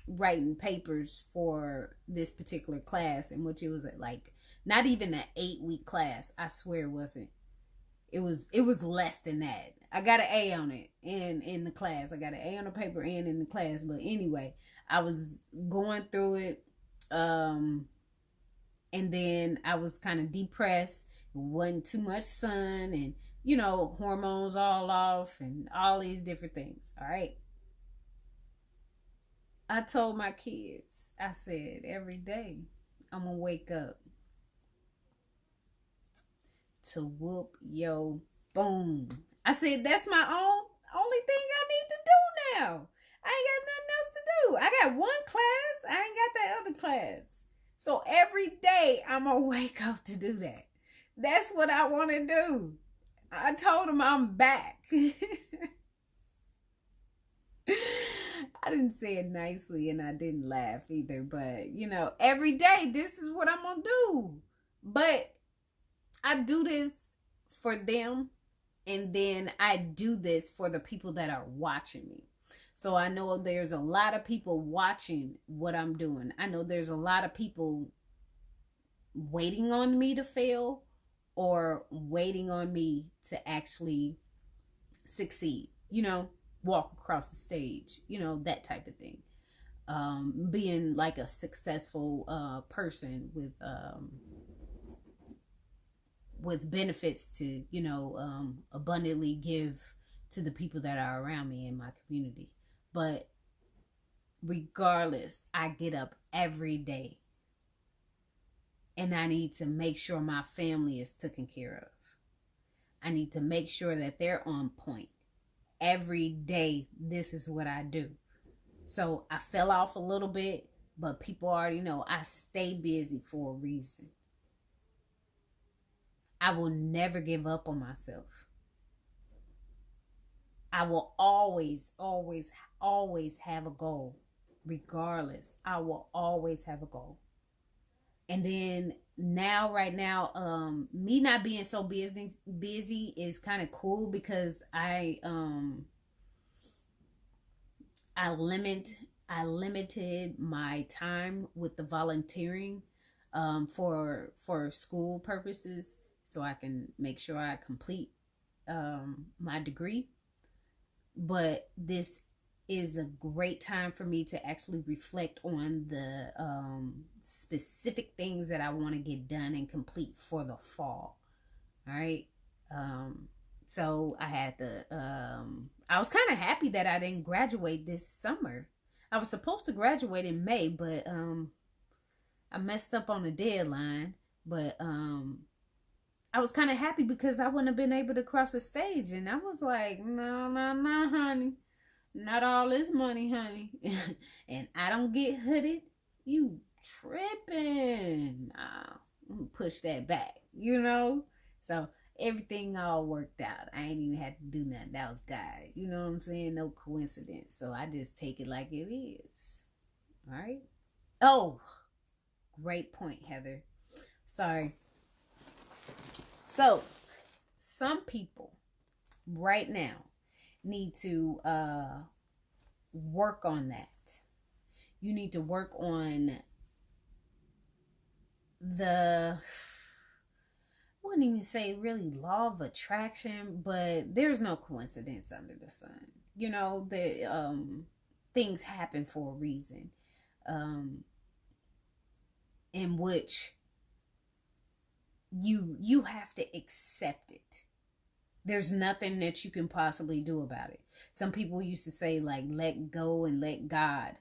writing papers for this particular class, in which it was like not even an 8-week class. I swear it wasn't. It was less than that. I got an A on it in the class. I got an A on the paper and in the class. But anyway, I was going through it, and then I was kind of depressed. It wasn't too much sun, and hormones all off, and all these different things. All right. I told my kids, I said, every day I'm gonna wake up to whoop yo boom. I said, that's my only thing I need to do now. I ain't got nothing else to do. I got one class. I ain't got that other class. So every day I'm gonna wake up to do that. That's what I want to do. I told them I'm back. I didn't say it nicely and I didn't laugh either, but every day this is what I'm gonna do. But I do this for them, and then I do this for the people that are watching me. So I know there's a lot of people watching what I'm doing. I know there's a lot of people waiting on me to fail or waiting on me to actually succeed, walk across the stage, that type of thing. Being like a successful person with benefits to abundantly give to the people that are around me in my community. But regardless, I get up every day and I need to make sure my family is taken care of. I need to make sure that they're on point. Every day, this is what I do. So I fell off a little bit, but people already know I stay busy for a reason. I will never give up on myself. I will always, always, always have a goal. Regardless, I will always have a goal. And then right now, me not being so busy is kind of cool because I limited my time with the volunteering for school purposes, so I can make sure I complete my degree. But this is a great time for me to actually reflect on the specific things that I want to get done and complete for the fall. All right. So I had I was kind of happy that I didn't graduate this summer. I was supposed to graduate in May, but I messed up on the deadline. But I was kind of happy because I wouldn't have been able to cross the stage. And I was like, no, honey. Not all this money, honey. And I don't get hooded. You tripping. Nah, I'm gonna push that back, So everything all worked out. I ain't even had to do nothing. That was God. You know what I'm saying? No coincidence. So I just take it like it is. All right. Oh, great point, Heather. Sorry. So some people right now need to work on that. You need to work on the, I wouldn't even say really law of attraction, but there's no coincidence under the sun. You know, the things happen for a reason, in which you have to accept it. There's nothing that you can possibly do about it. Some people used to say, like, let go and let God.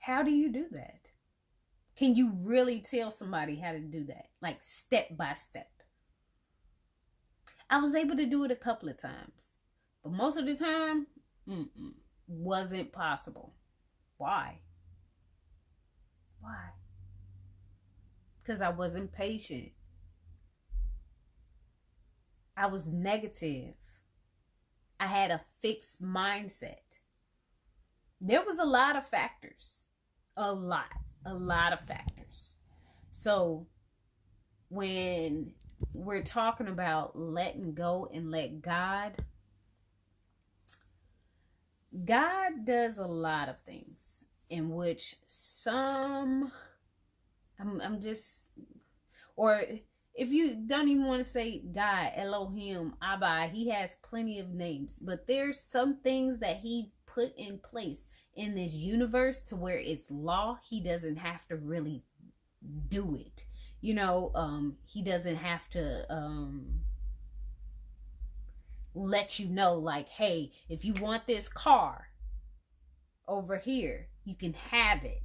How do you do that? Can you really tell somebody how to do that? Like step by step. I was able to do it a couple of times, but most of the time, wasn't possible. Why? Why? Because I wasn't patient. I was negative. I had a fixed mindset. There was a lot of factors. A lot of factors. So when we're talking about letting go and let God does a lot of things in which some, I'm just, or if you don't even want to say God, Elohim, Abba, he has plenty of names, but there's some things that he put in place in this universe to where it's law. He doesn't have to really do it. You know, he doesn't have to let you know, like, hey, if you want this car over here, you can have it.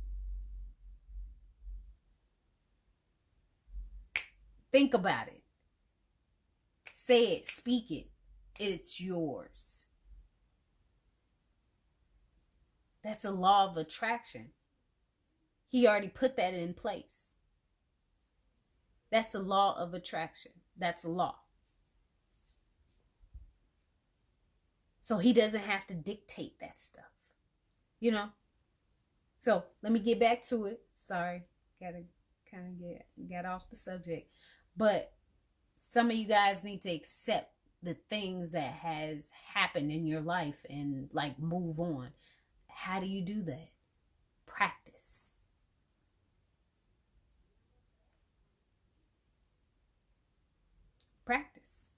Think about it. Say it, speak it. It's yours. That's a law of attraction. He already put that in place. That's a law of attraction. That's a law. So he doesn't have to dictate that stuff. You know? So let me get back to it. Sorry. Gotta kind of get off the subject. But some of you guys need to accept the things that has happened in your life and like move on. How do you do that? Practice. Practice.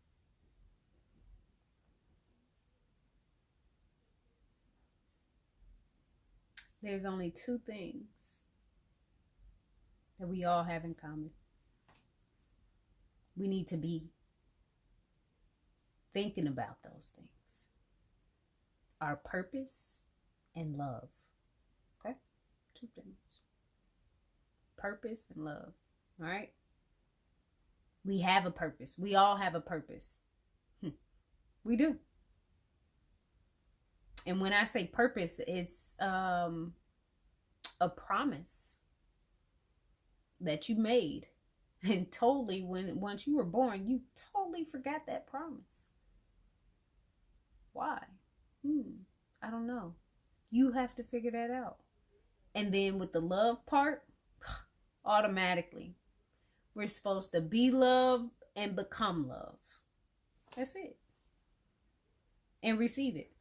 There's only two things that we all have in common. We need to be thinking about those things. Our purpose and love. Okay? Two things. Purpose and love. All right? We have a purpose. We all have a purpose. We do. And when I say purpose, it's a promise that you made. And totally, once you were born, you totally forgot that promise. Why? I don't know. You have to figure that out. And then with the love part, automatically, we're supposed to be love and become love. That's it. And receive it.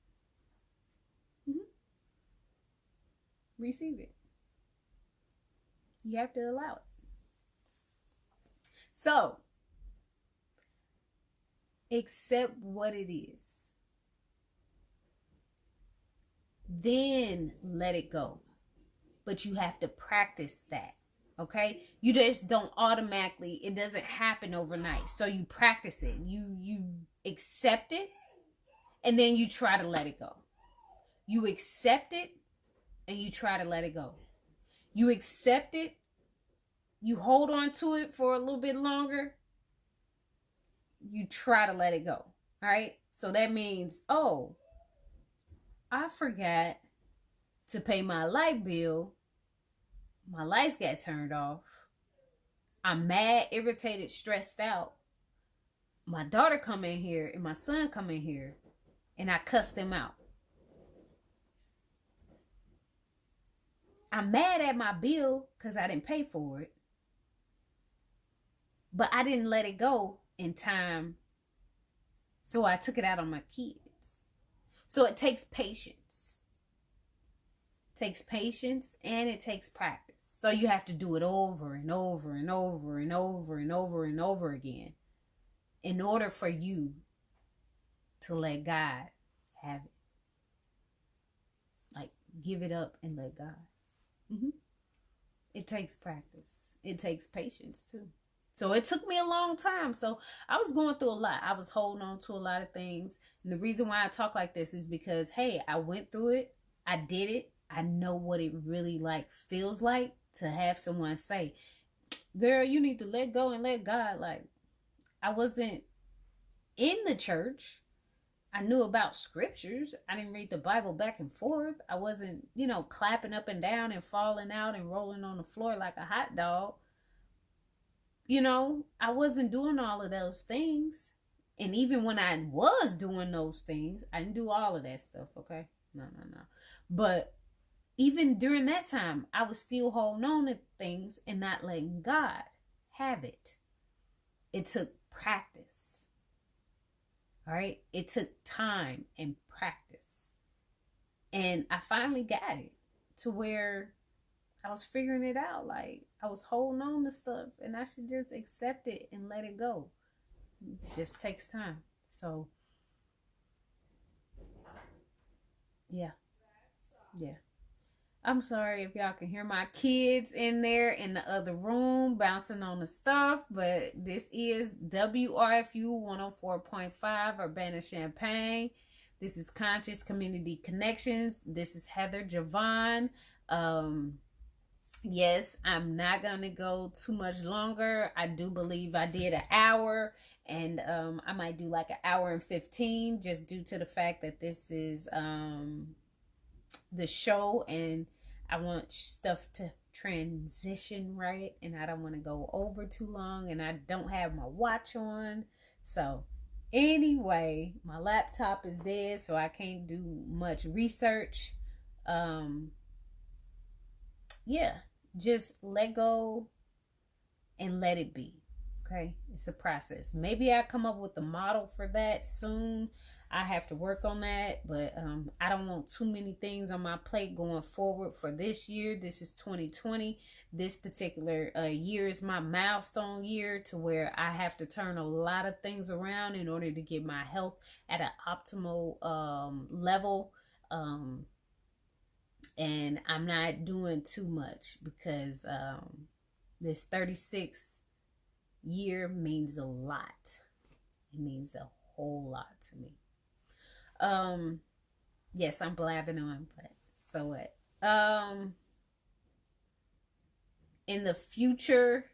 Receive it. You have to allow it. So, accept what it is. Then let it go. But you have to practice that. Okay? You just don't automatically, it doesn't happen overnight. So you practice it. You accept it, and then you try to let it go. You accept it, and you try to let it go. You accept it, you hold on to it for a little bit longer, you try to let it go. All right? So that means, oh, I forgot to pay my light bill. My lights got turned off. I'm mad, irritated, stressed out. My daughter come in here and my son come in here and I cuss them out. I'm mad at my bill because I didn't pay for it. But I didn't let it go in time, so I took it out on my kids. So it takes patience. It takes patience and it takes practice. So you have to do it over and over and over and over and over and over again in order for you to let God have it. Like, give it up and let God. It takes practice. It takes patience too. So it took me a long time. So I was going through a lot. I was holding on to a lot of things. And the reason why I talk like this is because, hey, I went through it. I did it. I know what it really like feels like to have someone say, girl, you need to let go and let God. Like, I wasn't in the church. I knew about scriptures. I didn't read the Bible back and forth. I wasn't, clapping up and down and falling out and rolling on the floor like a hot dog. I wasn't doing all of those things. And even when I was doing those things, I didn't do all of that stuff, okay? No. But even during that time, I was still holding on to things and not letting God have it. It took practice. All right. It took time and practice. And I finally got it to where I was figuring it out. Like, I was holding on to stuff and I should just accept it and let it go. It just takes time. So, yeah. I'm sorry if y'all can hear my kids in there in the other room bouncing on the stuff, but this is WRFU 104.5 Urbana-Champaign. This is Conscious Community Connections. This is Heather Javon. Yes, I'm not going to go too much longer. I do believe I did an hour, and I might do like an hour and 15 just due to the fact that this is the show and I want stuff to transition right, and I don't want to go over too long, and I don't have my watch on. So anyway, my laptop is dead, so I can't do much research. Yeah, just let go and let it be. Okay, it's a process. Maybe I come up with a model for that soon. I have to work on that, but I don't want too many things on my plate going forward for this year. This is 2020. This particular year is my milestone year to where I have to turn a lot of things around in order to get my health at an optimal level. And I'm not doing too much because this 36 year means a lot. It means a whole lot to me. Yes, I'm blabbing on, but so what? In the future,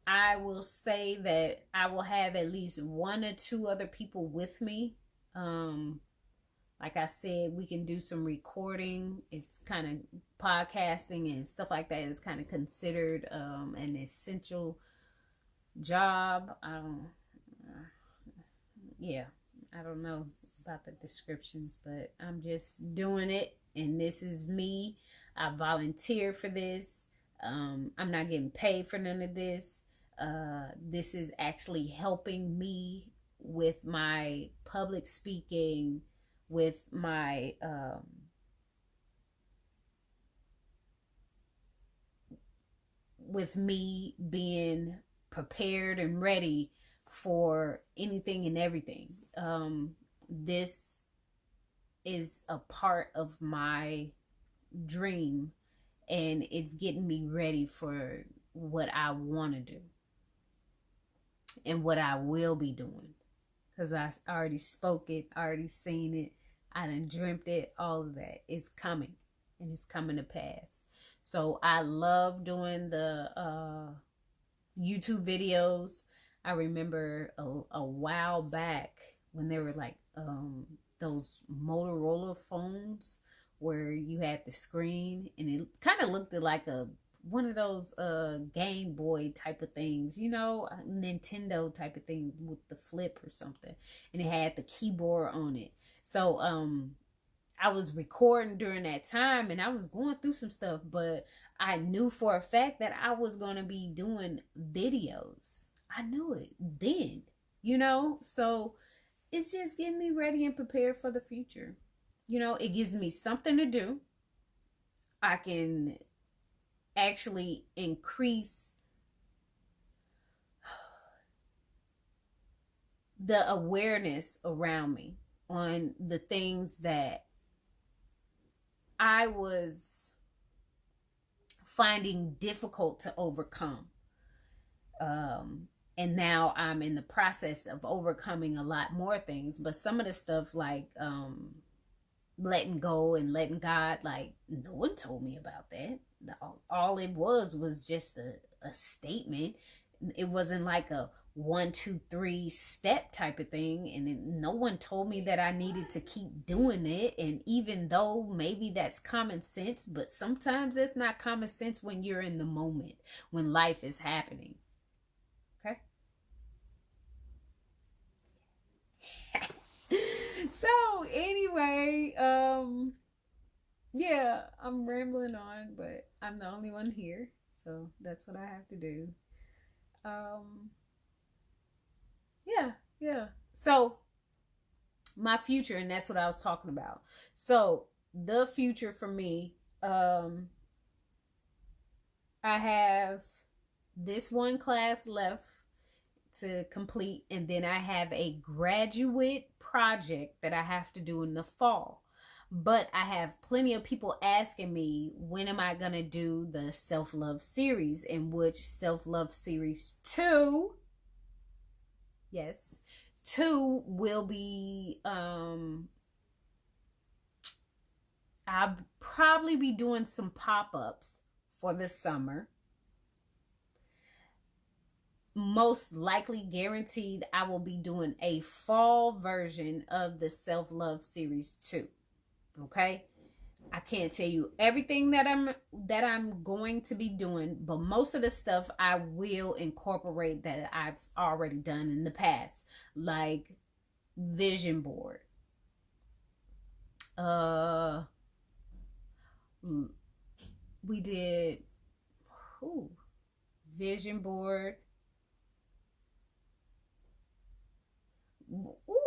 I will say that I will have at least 1 or 2 other people with me. Like I said, we can do some recording. It's kind of podcasting and stuff like that is kind of considered an essential job. I don't know about the descriptions, but I'm just doing it, and this is me. I volunteer for this. I'm not getting paid for none of this. This is actually helping me with my public speaking, with my with me being prepared and ready for anything and everything. This is a part of my dream, and it's getting me ready for what I want to do and what I will be doing, because I already spoke it, already seen it, I done dreamt it. All of that is coming, and it's coming to pass. So I love doing the YouTube videos. I remember a while back when they were like those Motorola phones where you had the screen and it kind of looked like one of those Game Boy type of things, a Nintendo type of thing with the flip or something, and it had the keyboard on it. So I was recording during that time and I was going through some stuff, but I knew for a fact that I was going to be doing videos. I knew it then, you know? So it's just getting me ready and prepared for the future. You know, it gives me something to do. I can actually increase the awareness around me on the things that I was finding difficult to overcome. And now I'm in the process of overcoming a lot more things, but some of the stuff like letting go and letting God, like, no one told me about that. All it was just a statement. It wasn't like a 1, 2, 3 step type of thing, and no one told me that I needed to keep doing it. And even though maybe that's common sense, but sometimes it's not common sense when you're in the moment, when life is happening. Okay. So anyway, yeah, I'm rambling on, but I'm the only one here, so that's what I have to do. um yeah. So my future, and that's what I was talking about. So the future for me, I have this one class left to complete, and then I have a graduate project that I have to do in the fall. But I have plenty of people asking me, when am I going to do the self-love series, in which self-love series 2, yes, 2 will be, I'll probably be doing some pop-ups for the summer. Most likely, guaranteed, I will be doing a fall version of the self-love series 2. Okay, I can't tell you everything that I'm going to be doing, but most of the stuff I will incorporate that I've already done in the past, like vision board. We did vision board.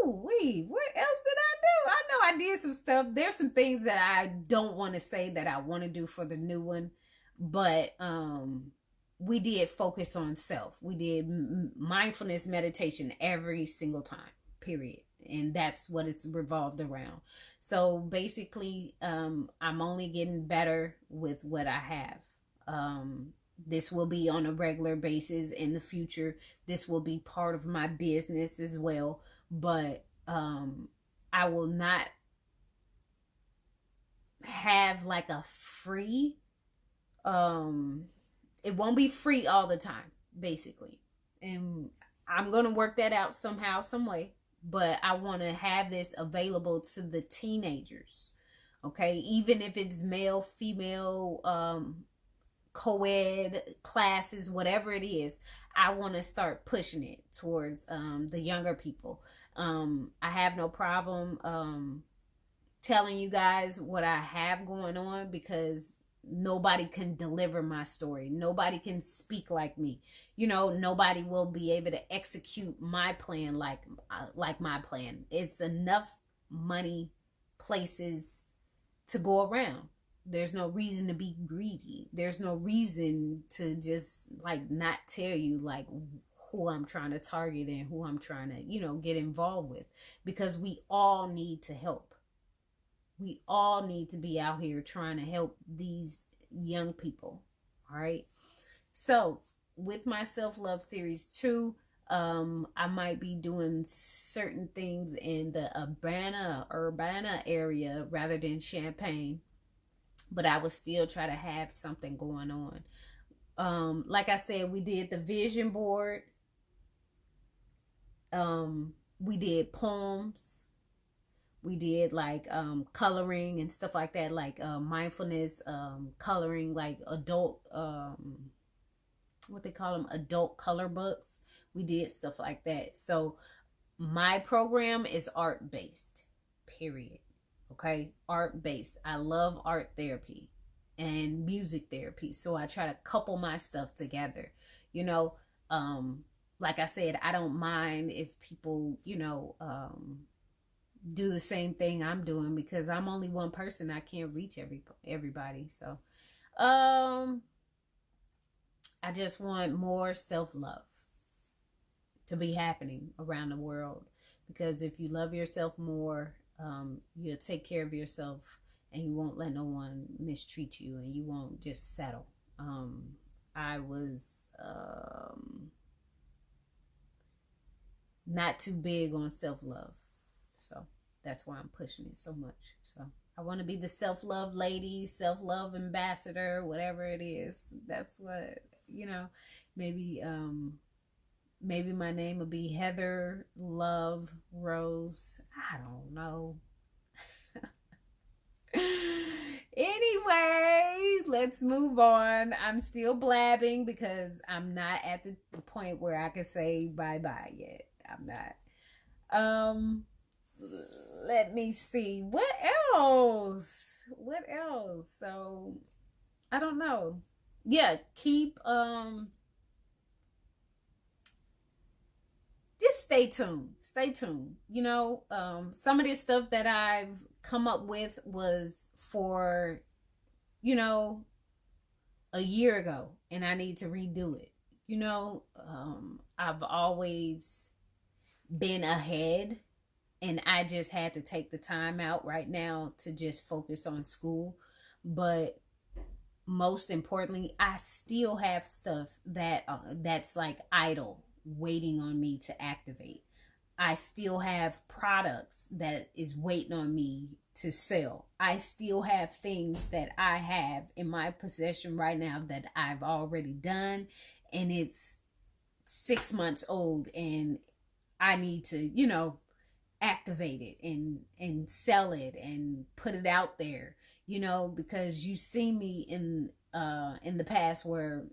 Wait, what else did I do? I know I did some stuff. There's some things that I don't want to say that I want to do for the new one, but we did focus on self. We did mindfulness meditation every single time, period. And that's what it's revolved around. So basically, I'm only getting better with what I have. This will be on a regular basis in the future. This will be part of my business as well. But I will not have like a free, it won't be free all the time, basically. And I'm going to work that out somehow, some way. But I want to have this available to the teenagers. Okay, even if it's male, female, co-ed classes, whatever it is, I want to start pushing it towards the younger people. I have no problem telling you guys what I have going on, because nobody can deliver my story. Nobody can speak like me. You know, nobody will be able to execute my plan like my plan. It's enough money, places to go around. There's no reason to be greedy. There's no reason to just like not tell you like who I'm trying to target and who I'm trying to, you know, get involved with, because we all need to help. We all need to be out here trying to help these young people. All right. So with my self-love series 2, I might be doing certain things in the Urbana area rather than Champaign, but I would still try to have something going on. Like I said, we did the vision board. We did poems. We did like coloring and stuff like that, like mindfulness, coloring, like adult, what they call them, adult color books. We did stuff like that. So my program is art based, period. Okay, art based. I love art therapy and music therapy, so I try to couple my stuff together. You know, like I said, I don't mind if people, do the same thing I'm doing, because I'm only one person. I can't reach everybody. So, um, I just want more self love to be happening around the world, because if you love yourself more, you'll take care of yourself, and you won't let no one mistreat you, and you won't just settle. I was not too big on self love, so that's why I'm pushing it so much. So I want to be the self love lady, self love ambassador, whatever it is. That's what, maybe maybe my name will be Heather Love Rose. I don't know. Anyway, let's move on. I'm still blabbing because I'm not at the point where I can say bye-bye yet. I'm not. Let me see. What else? What else? So, I don't know. Yeah, keep just stay tuned. Stay tuned. Some of this stuff that I've come up with was for, a year ago, and I need to redo it. I've always been ahead, and I just had to take the time out right now to just focus on school. But most importantly, I still have stuff that's like idle, waiting on me to activate. I still have products that is waiting on me to sell. I still have things that I have in my possession right now that I've already done, and it's 6 months old, and I need to, activate it and sell it and put it out there, because you see me in the past where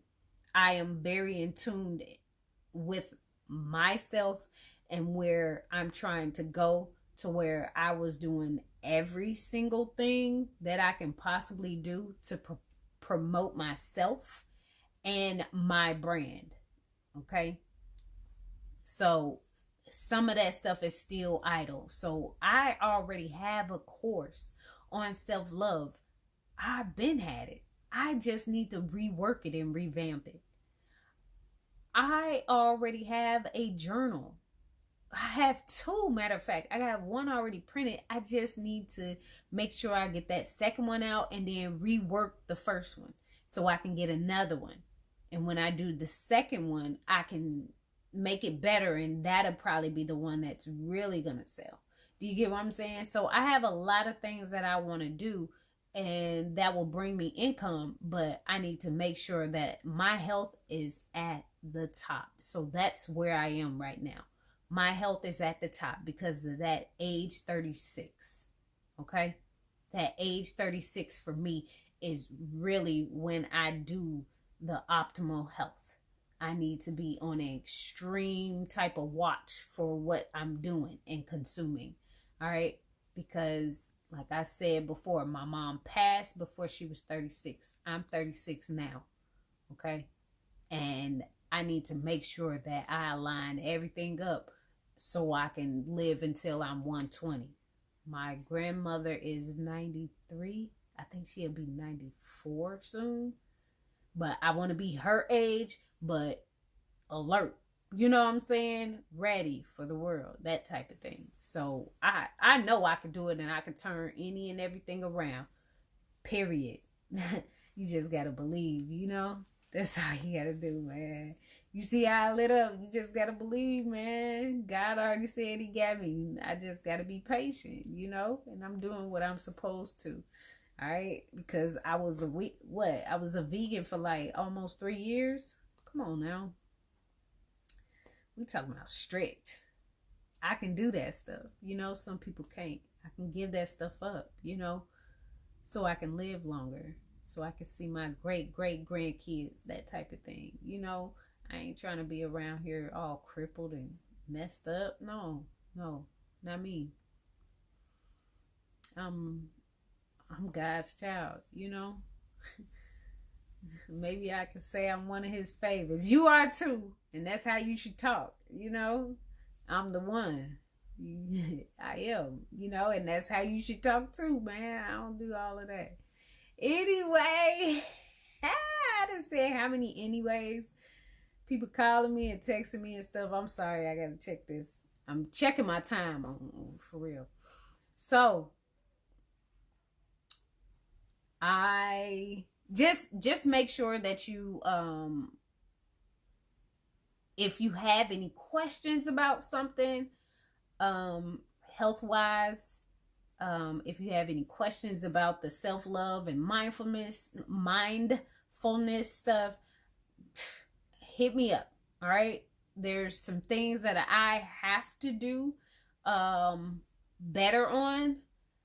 I am very in tune with myself, and where I'm trying to go, to where I was doing every single thing that I can possibly do to promote myself and my brand. Okay, so some of that stuff is still idle. So I already have a course on self-love. I've been had it. I just need to rework it and revamp it. I already have a journal. I have two, matter of fact. I have one already printed. I just need to make sure I get that second one out and then rework the first one so I can get another one. And when I do the second one, I can make it better, and that'll probably be the one that's really gonna sell. Do you get what I'm saying? So I have a lot of things that I want to do, and that will bring me income, but I need to make sure that my health is at the top. So that's where I am right now. My health is at the top because of that age 36. Okay? That age 36 for me is really when I do the optimal health. I need to be on an extreme type of watch for what I'm doing and consuming. All right? Because, like I said before, my mom passed before she was 36. I'm 36 now. Okay? And I need to make sure that I align everything up so I can live until I'm 120. My grandmother is 93. I think she'll be 94 soon. But I want to be her age, but alert. You know what I'm saying? Ready for the world. That type of thing. So I know I can do it, and I can turn any and everything around. Period. You just got to believe, That's all you got to do, man. You see how I lit up? You just got to believe, man. God already said he got me. I just got to be patient, And I'm doing what I'm supposed to. All right? Because I was I was a vegan for like almost 3 years. Come on now. We talking about strict. I can do that stuff. Some people can't. I can give that stuff up, so I can live longer. So I can see my great grandkids, that type of thing. I ain't trying to be around here all crippled and messed up. No, not me. I'm God's child, you know. Maybe I could say I'm one of his favorites. You are too, and that's how you should talk, you know. I'm the one. I am, you know, and that's how you should talk too, man. I don't do all of that. Anyway, I done said how many anyways. People calling me and texting me and stuff. I'm sorry, I gotta check this. I'm checking my time on for real. So I just make sure that you if you have any questions about something health wise, if you have any questions about the self-love and mindfulness stuff, hit me up. All right, there's some things that I have to do better on,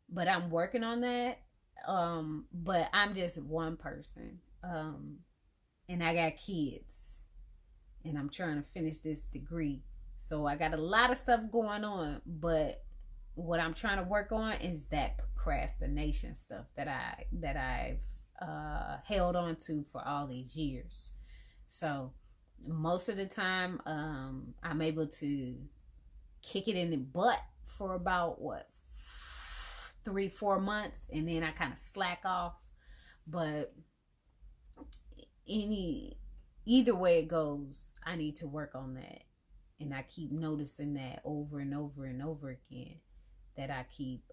but I'm working on that. But I'm just one person, and I got kids, and I'm trying to finish this degree, so I got a lot of stuff going on. But what I'm trying to work on is that procrastination stuff that I've held on to for all these years. So most of the time, I'm able to kick it in the butt for about 3-4 months, and then I kind of slack off. But either way it goes, I need to work on that, and I keep noticing that over and over and over again, that I keep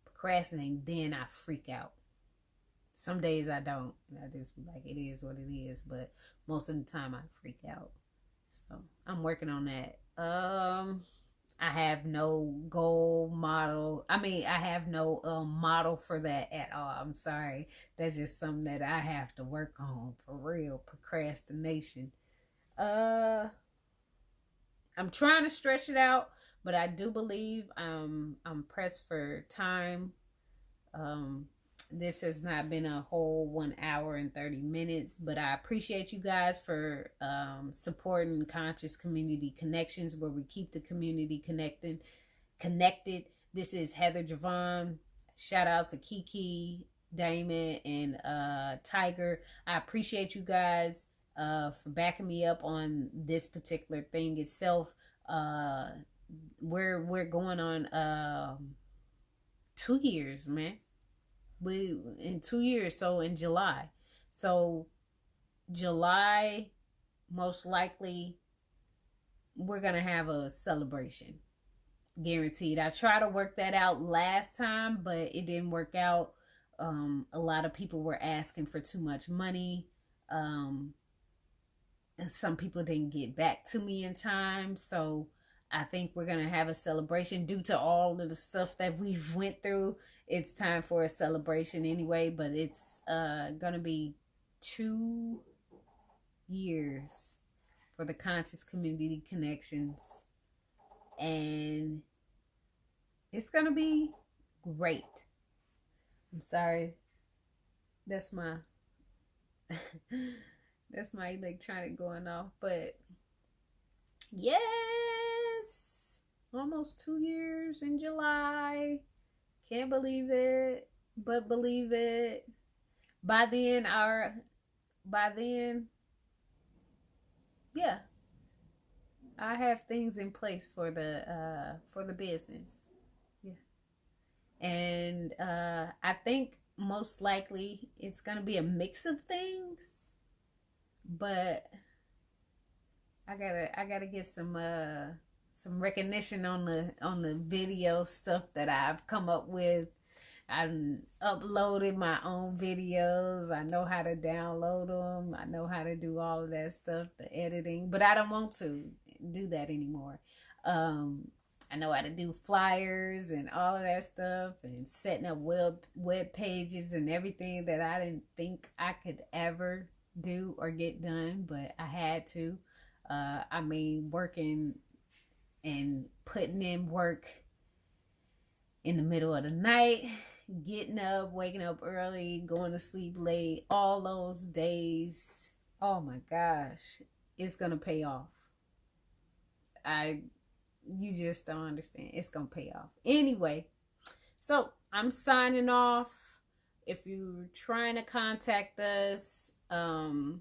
procrastinating. Then I freak out. Some days I don't. I just be like, it is what it is. But most of the time I freak out. So I'm working on that. I have no goal model. I mean, I have no model for that at all. I'm sorry. That's just something that I have to work on for real. Procrastination. I'm trying to stretch it out, but I do believe I'm pressed for time. This has not been a whole 1 hour and 30 minutes, but I appreciate you guys for supporting Conscious Community Connections, where we keep the community connected. This is Heather Javon. Shout out to Kiki, Damon, and Tiger. I appreciate you guys for backing me up on this particular thing itself. We're going on 2 years, man. We in 2 years, so in July. So July, most likely we're gonna have a celebration. Guaranteed. I tried to work that out last time, but it didn't work out. A lot of people were asking for too much money. And some people didn't get back to me in time. So I think we're gonna have a celebration due to all of the stuff that we've went through. It's time for a celebration anyway, but it's gonna be 2 years for the Conscious Community Connections, and it's gonna be great. I'm sorry, that's my that's my electronic going off, but yes, almost 2 years in July. Can't believe it, but believe it. By then, yeah, I have things in place for the business. Yeah, and I think most likely it's gonna be a mix of things, but I gotta get some recognition on the video stuff that I've come up with. I've uploaded my own videos. I know how to download them. I know how to do all of that stuff, the editing, but I don't want to do that anymore. I know how to do flyers and all of that stuff, and setting up web pages and everything that I didn't think I could ever do or get done, but I had to. I mean, working and putting in work in the middle of the night, getting up, waking up early, going to sleep late, all those days. Oh my gosh, it's gonna pay off. You just don't understand. It's gonna pay off. Anyway, so I'm signing off. If you're trying to contact us, you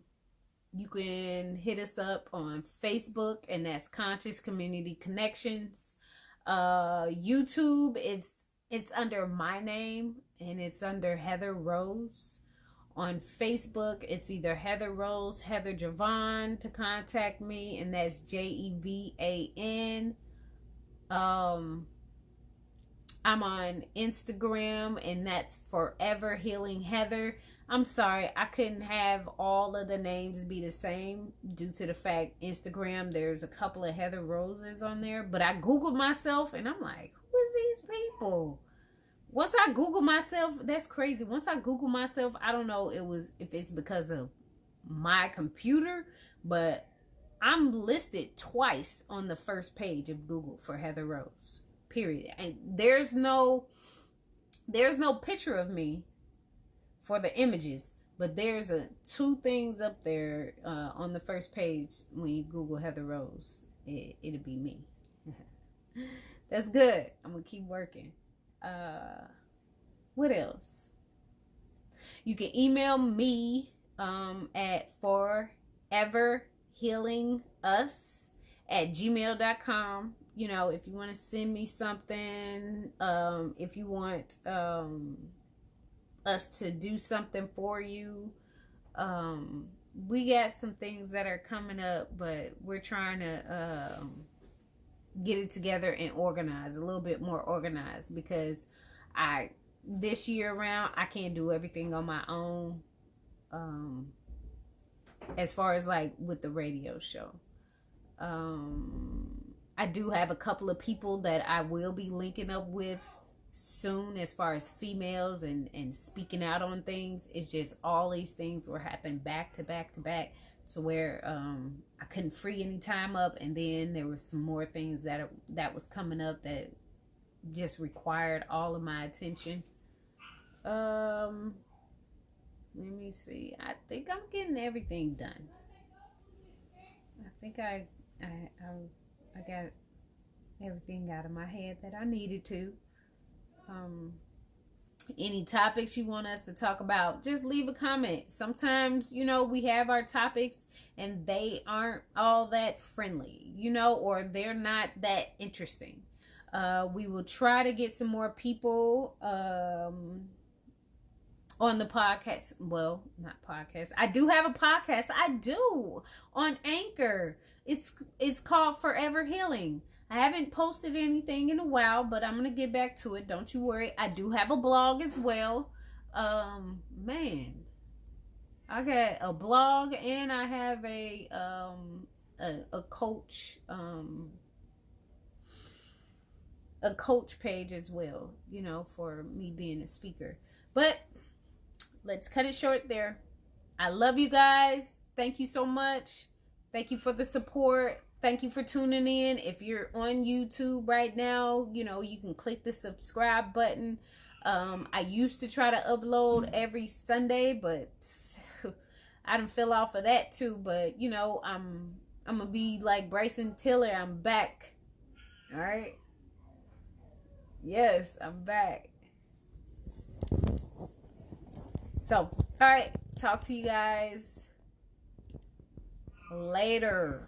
can hit us up on Facebook, and that's Conscious Community Connections. YouTube, it's under my name, and it's under Heather Rose. On Facebook, it's either Heather Rose, Heather Javon to contact me, and that's Jevan. I'm on Instagram, and that's Forever Healing Heather. I'm sorry, I couldn't have all of the names be the same due to the fact Instagram, there's a couple of Heather Roses on there. But I Googled myself, and I'm like, who is these people? Once I Google myself, that's crazy. Once I Google myself, I don't know if it's because of my computer, but I'm listed twice on the first page of Google for Heather Rose. Period. And there's no picture of me for the images, but there's two things up there on the first page. When you Google Heather Rose, it'll be me. That's good. I'm gonna keep working. What else? You can email me at foreverhealingus@gmail.com. You know, if you want to send me something, if you want us to do something for you, we got some things that are coming up, but we're trying to get it together and organize, a little bit more organized, because this year around, I can't do everything on my own, as far as like with the radio show. I do have a couple of people that I will be linking up with soon, as far as females and speaking out on things. It's just all these things were happening back to back to back, to where I couldn't free any time up, and then there was some more things that was coming up that just required all of my attention. Let me see. I think I'm getting everything done. I think I got everything out of my head that I needed to. Any topics you want us to talk about, just leave a comment. Sometimes, you know, we have our topics and they aren't all that friendly, you know, or they're not that interesting. We will try to get some more people on the podcast. Well, not podcast. I do have a podcast. I do, on Anchor. It's called Forever Healing. I haven't posted anything in a while, but I'm gonna get back to it. Don't you worry. I do have a blog as well. Man, I got a blog, and I have a coach page as well, you know, for me being a speaker. But let's cut it short there. I love you guys. Thank you so much. Thank you for the support. Thank you for tuning in. If you're on YouTube right now, you know, you can click the subscribe button. I used to try to upload every Sunday, but I done fell off of that too. But, you know, I'm gonna be like Bryson Tiller. I'm back. All right. Yes, I'm back. So, all right. Talk to you guys later.